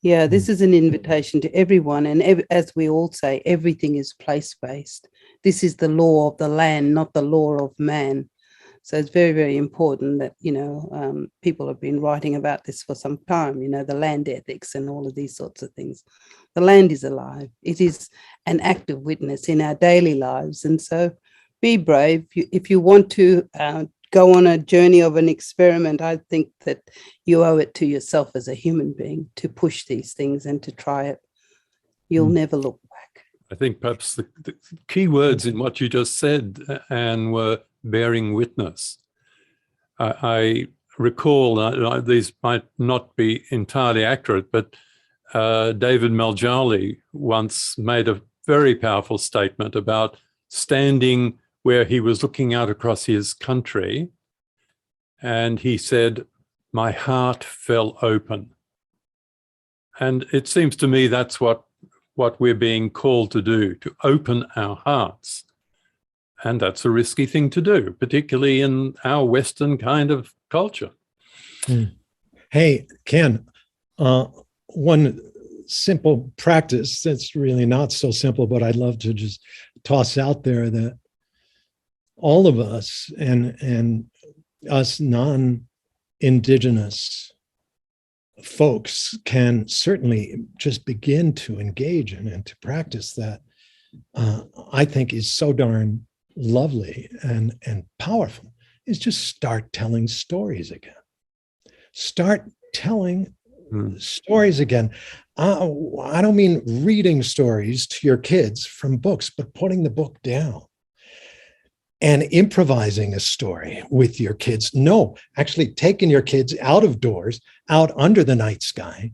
yeah, this is an invitation to everyone. And as we all say, everything is place-based. This is the law of the land, not the law of man. So it's very, very important that, people have been writing about this for some time, the land ethics and all of these sorts of things. The land is alive. It is an active witness in our daily lives. And so be brave. If you want to go on a journey of an experiment, I think that you owe it to yourself as a human being to push these things and to try it. You'll never look back. I think perhaps the key words in what you just said, Anne, were bearing witness. I recall, these might not be entirely accurate, but David Maljali once made a very powerful statement about standing where he was looking out across his country, and he said, "My heart fell open." And it seems to me that's what we're being called to do, to open our hearts. And that's a risky thing to do, particularly in our Western kind of culture. Hey, Ken, one simple practice that's really not so simple, but I'd love to just toss out there that all of us and us non-Indigenous folks can certainly just begin to engage in and to practice that. I think is so darn lovely and powerful, is just start telling stories again. Start telling stories again. I don't mean reading stories to your kids from books, but putting the book down and improvising a story with your kids. No, actually taking your kids out of doors, out under the night sky,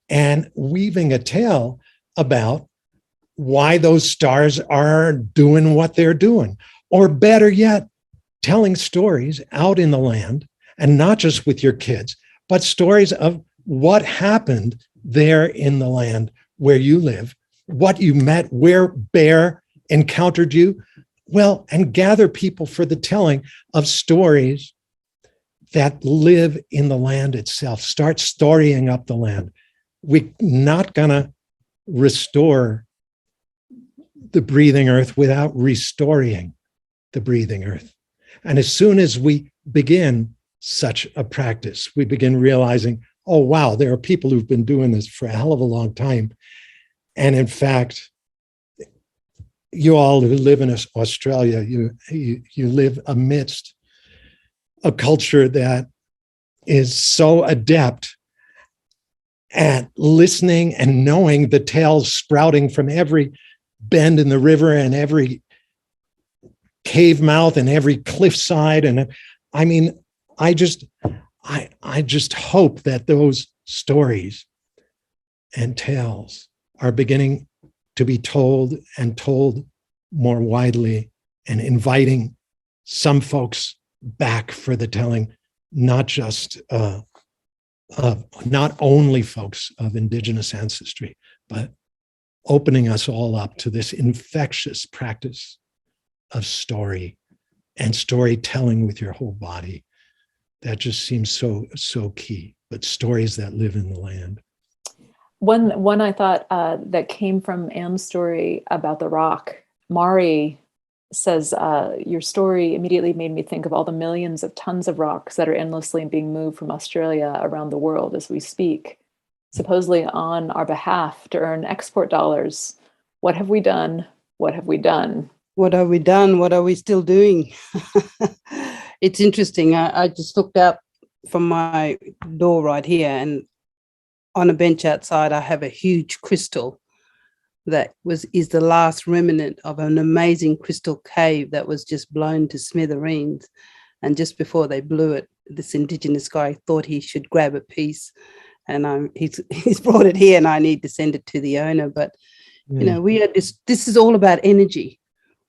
and weaving a tale about why those stars are doing what they're doing. Or better yet, telling stories out in the land, and not just with your kids, but stories of what happened there in the land where you live, what you met, where bear encountered you. Well, and gather people for the telling of stories that live in the land itself. Start storying up the land. We're not going to restore the breathing earth without restoring the breathing earth. And as soon as we begin such a practice, we begin realizing, oh, wow, there are people who've been doing this for a hell of a long time. And in fact, you all who live in Australia, you live amidst a culture that is so adept at listening and knowing the tales sprouting from every bend in the river and every cave mouth and every cliffside. And I mean, I just hope that those stories and tales are beginning to be told and told more widely, and inviting some folks back for the telling, not just not only folks of Indigenous ancestry, but opening us all up to this infectious practice of story and storytelling with your whole body. That just seems so key, but stories that live in the land. One I thought that came from Anne's story about the rock. Mari says, your story immediately made me think of all the millions of tons of rocks that are endlessly being moved from Australia around the world as we speak, supposedly on our behalf to earn export dollars. What have we done? What have we done? What have we done? What are we still doing? It's interesting. I just looked out from my door right here, and on a bench outside, I have a huge crystal that is the last remnant of an amazing crystal cave that was just blown to smithereens. And just before they blew it, this Indigenous guy thought he should grab a piece, and he's brought it here, and I need to send it to the owner. But we are this is all about energy.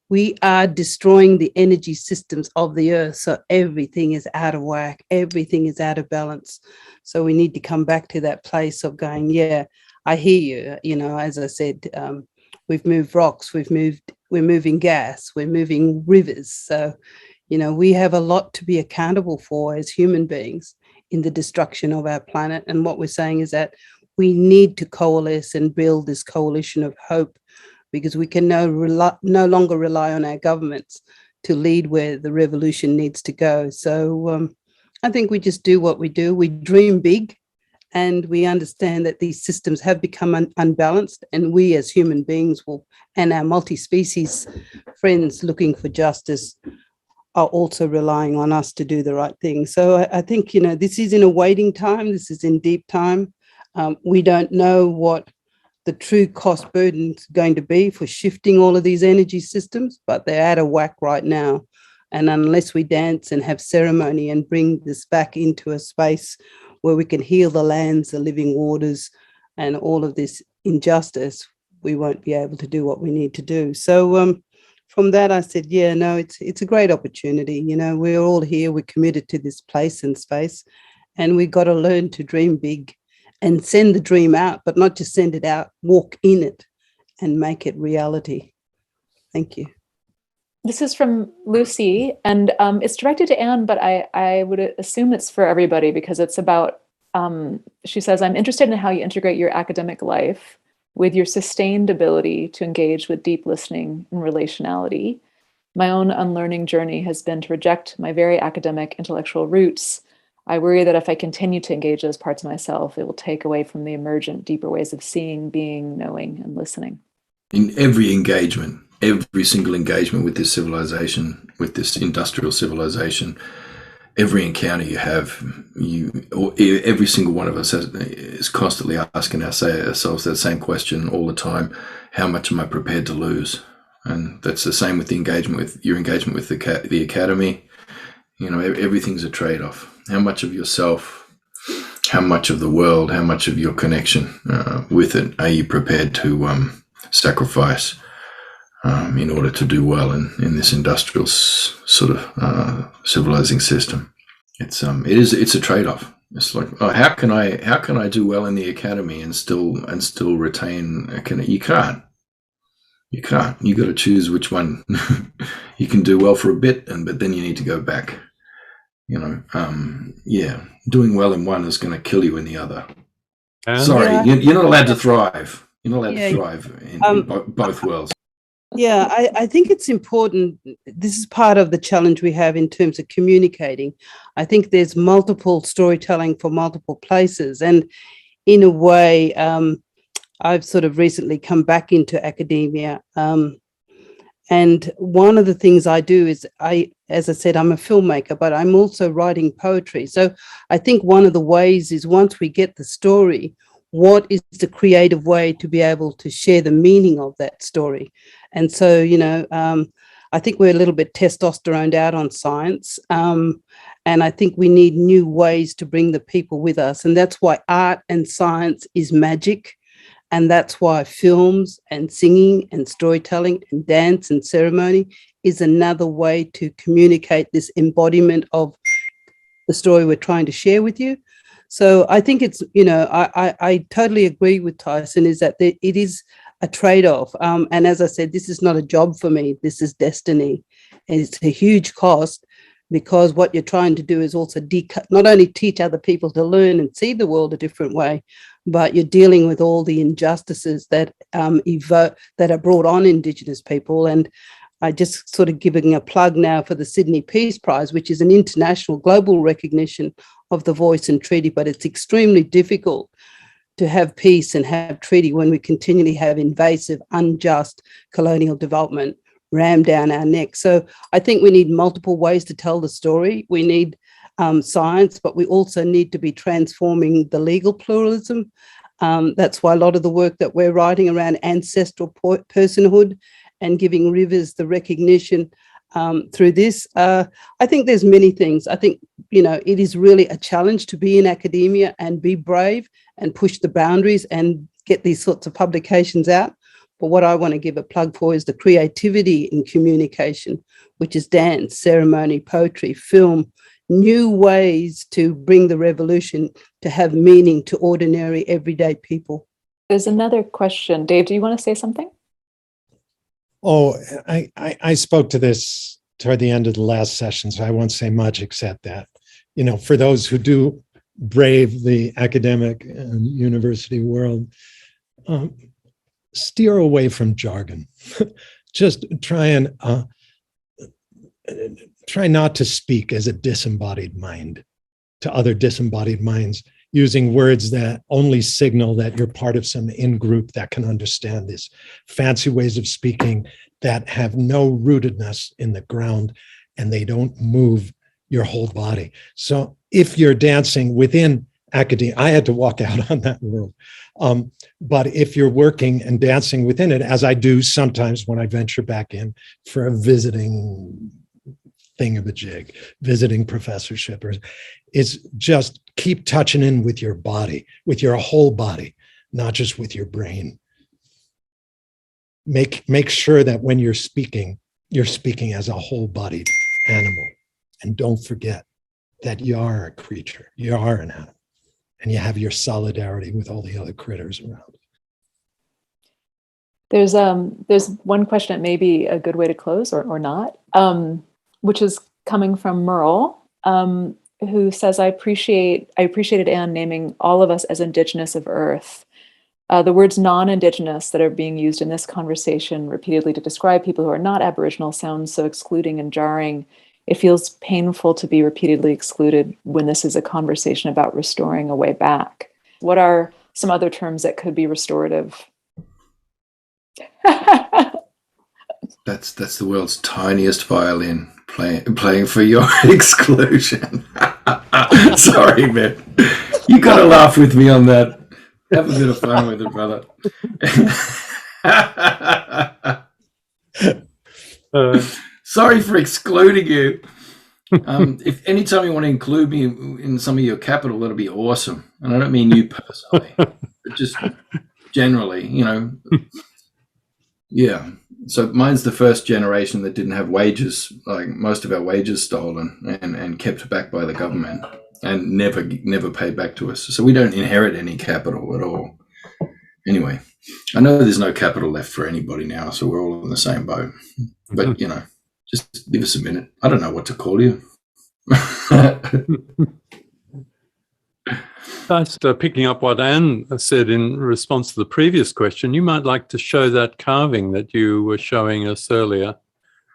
We are destroying the energy systems of the earth, so everything is out of whack, everything is out of balance. So we need to come back to that place of going, yeah, I hear you. As I said, we've moved rocks, we're moving gas, we're moving rivers. So, we have a lot to be accountable for as human beings in the destruction of our planet. And what we're saying is that we need to coalesce and build this coalition of hope, because we can no longer rely on our governments to lead where the revolution needs to go. So I think we just do what we do. We dream big, and we understand that these systems have become unbalanced, and we as human beings and our multi-species friends looking for justice are also relying on us to do the right thing. So I think, this is in a waiting time. This is in deep time. We don't know what the true cost burden is going to be for shifting all of these energy systems, but they're out of whack right now. And unless we dance and have ceremony and bring this back into a space where we can heal the lands, the living waters, and all of this injustice, we won't be able to do what we need to do. So from that, I said, yeah, no, it's a great opportunity. We're all here, we're committed to this place and space, and we've got to learn to dream big and send the dream out, but not just send it out, walk in it and make it reality. Thank you. This is from Lucy, and it's directed to Anne, but I would assume it's for everybody, because it's about She says, I'm interested in how you integrate your academic life with your sustained ability to engage with deep listening and relationality. My own unlearning journey has been to reject my very academic intellectual roots. I worry that if I continue to engage those parts of myself, it will take away from the emergent, deeper ways of seeing, being, knowing, and listening. In every engagement, every single engagement with this civilization, with this industrial civilization, every encounter you have, every single one of us is constantly asking ourselves that same question all the time: how much am I prepared to lose? And that's the same with the engagement with your engagement with the academy. Everything's a trade-off. How much of yourself, how much of the world, how much of your connection with it are you prepared to sacrifice in order to do well in this industrial sort of civilizing system? It's a trade-off. It's like, how can I do well in the academy and still retain? You can't. You can't. You got to choose which one. You can do well for a bit, but then you need to go back. Doing well in one is going to kill you in the other. Sorry, you're not allowed to thrive. You're not allowed to thrive in both worlds. Yeah, I think it's important. This is part of the challenge we have in terms of communicating. I think there's multiple storytelling for multiple places. And in a way, I've sort of recently come back into academia. And one of the things I do is as I said, I'm a filmmaker, but I'm also writing poetry. So I think one of the ways is, once we get the story, what is the creative way to be able to share the meaning of that story? And so, I think we're a little bit testosteroned out on science. And I think we need new ways to bring the people with us. And that's why art and science is magic. And that's why films and singing and storytelling and dance and ceremony is another way to communicate this embodiment of the story we're trying to share with you. So I think it's, I totally agree with Tyson, is that it is a trade-off. And as I said, this is not a job for me. This is destiny. And it's a huge cost, because what you're trying to do is also not only teach other people to learn and see the world a different way, but you're dealing with all the injustices that that are brought on Indigenous people. And I just sort of giving a plug now for the Sydney Peace Prize, which is an international global recognition of the voice and treaty, but it's extremely difficult to have peace and have treaty when we continually have invasive, unjust colonial development rammed down our neck. So I think we need multiple ways to tell the story. We need science, but we also need to be transforming the legal pluralism. That's why a lot of the work that we're writing around ancestral personhood and giving rivers the recognition through this. I think there's many things. I think, it is really a challenge to be in academia and be brave and push the boundaries and get these sorts of publications out. But what I want to give a plug for is the creativity in communication, which is dance, ceremony, poetry, film, new ways to bring the revolution to have meaning to ordinary, everyday people. There's another question. Dave, do you want to say something? Oh, I spoke to this toward the end of the last session, so I won't say much except that, for those who do brave the academic and university world, steer away from jargon. Just try not to speak as a disembodied mind to other disembodied minds, using words that only signal that you're part of some in-group that can understand this. Fancy ways of speaking that have no rootedness in the ground, and they don't move your whole body. So if you're dancing within academia, I had to walk out on that world. But if you're working and dancing within it, as I do sometimes when I venture back in for a visiting thingamajig, visiting professorship, it's just keep touching in with your body, with your whole body, not just with your brain. Make sure that when you're speaking as a whole-bodied animal. And don't forget that you are a creature, you are an animal, and you have your solidarity with all the other critters around. There's one question that may be a good way to close or not, which is coming from Merle. who says, I appreciated Anne naming all of us as Indigenous of Earth. The words non-Indigenous that are being used in this conversation repeatedly to describe people who are not Aboriginal sound so excluding and jarring. It feels painful to be repeatedly excluded when this is a conversation about restoring a way back. What are some other terms that could be restorative? That's the world's tiniest violin playing for your exclusion. Sorry, man. You gotta laugh with me on that. Have a bit of fun with it, brother. Sorry for excluding you. If anytime you want to include me in some of your capital, that'll be awesome. And I don't mean you personally, but just generally, Yeah. So mine's the first generation that didn't have wages, like most of our wages stolen and kept back by the government and never paid back to us. So we don't inherit any capital at all. Anyway, I know there's no capital left for anybody now, so we're all in the same boat. But, just give us a minute. I don't know what to call you. Just picking up what Anne said in response to the previous question, you might like to show that carving that you were showing us earlier.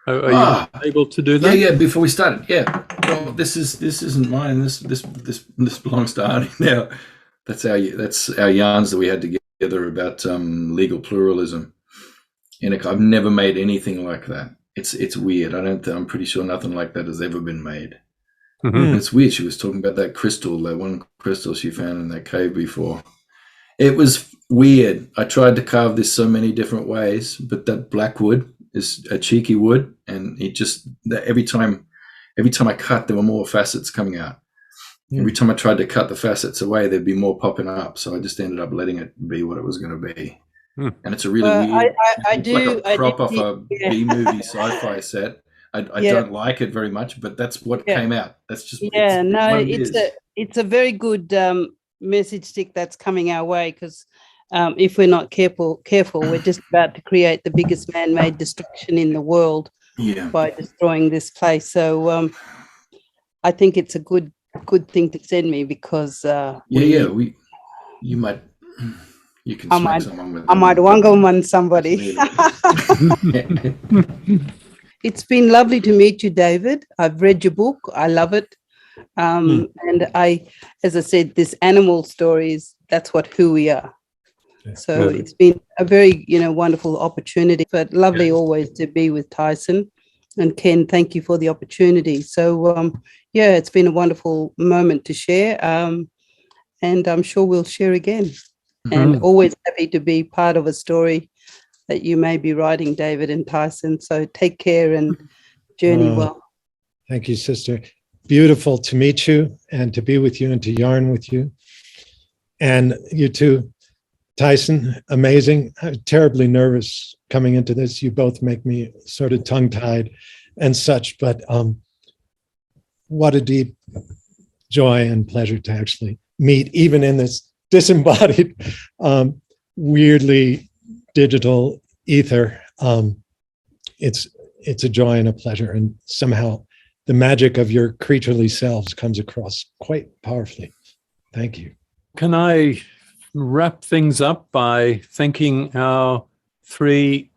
Are you able to do that? Yeah. Before we started, yeah. Well, this isn't mine. This belongs to Arnie now. That's our yarns that we had together about legal pluralism. And I've never made anything like that. It's weird. I'm pretty sure nothing like that has ever been made. Mm-hmm. It's weird. She was talking about that one crystal she found in that cave before. It was weird. I tried to carve this so many different ways, but that black wood is a cheeky wood, and every time I cut, there were more facets coming out. Mm. Every time I tried to cut the facets away, there'd be more popping up. So I just ended up letting it be what it was going to be. Mm. And it's a really weird. Like a prop off a B-movie sci-fi set. I don't like it very much, but that's what came out. That's just it's a very good message stick that's coming our way, because if we're not careful, we're just about to create the biggest man-made destruction in the world by destroying this place. So I think it's a good thing to send me, because you can smack someone with. I might wangle somebody. It's been lovely to meet you, David. I've read your book. I love it. And as I said, this animal stories, that's who we are. Yeah. So it's been a very, wonderful opportunity, but lovely always to be with Tyson. And Ken, thank you for the opportunity. So, it's been a wonderful moment to share. And I'm sure we'll share again. Mm-hmm. And always happy to be part of a story that you may be writing, David and Tyson. So take care and journey well. Thank you, sister. Beautiful to meet you and to be with you and to yarn with you. And you too, Tyson, amazing. I'm terribly nervous coming into this. You both make me sort of tongue-tied and such, but what a deep joy and pleasure to actually meet, even in this disembodied, weirdly digital ether. It's a joy and a pleasure, and somehow the magic of your creaturely selves comes across quite powerfully. Thank you. Can I wrap things up by thanking our three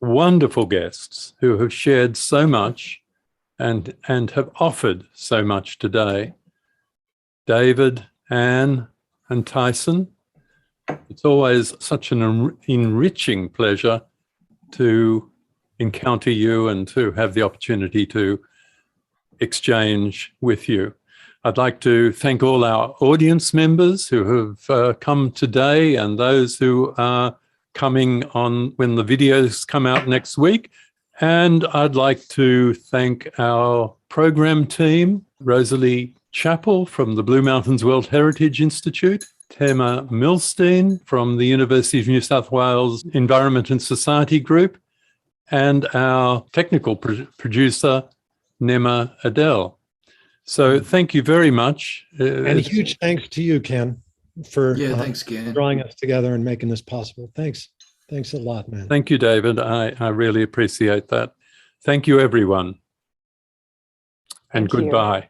wonderful guests who have shared so much and have offered so much today? David, Anne, and Tyson. It's always such an enriching pleasure to encounter you and to have the opportunity to exchange with you. I'd like to thank all our audience members who have come today and those who are coming on when the videos come out next week. And I'd like to thank our program team, Rosalie Chapple from the Blue Mountains World Heritage Institute, Tema Milstein from the University of New South Wales Environment and Society Group, and our technical producer, Nema Adel. So thank you very much. And huge thanks to you, Ken, for thanks, Ken, drawing us together and making this possible. Thanks a lot, man. Thank you, David. I really appreciate that. Thank you, everyone. And goodbye.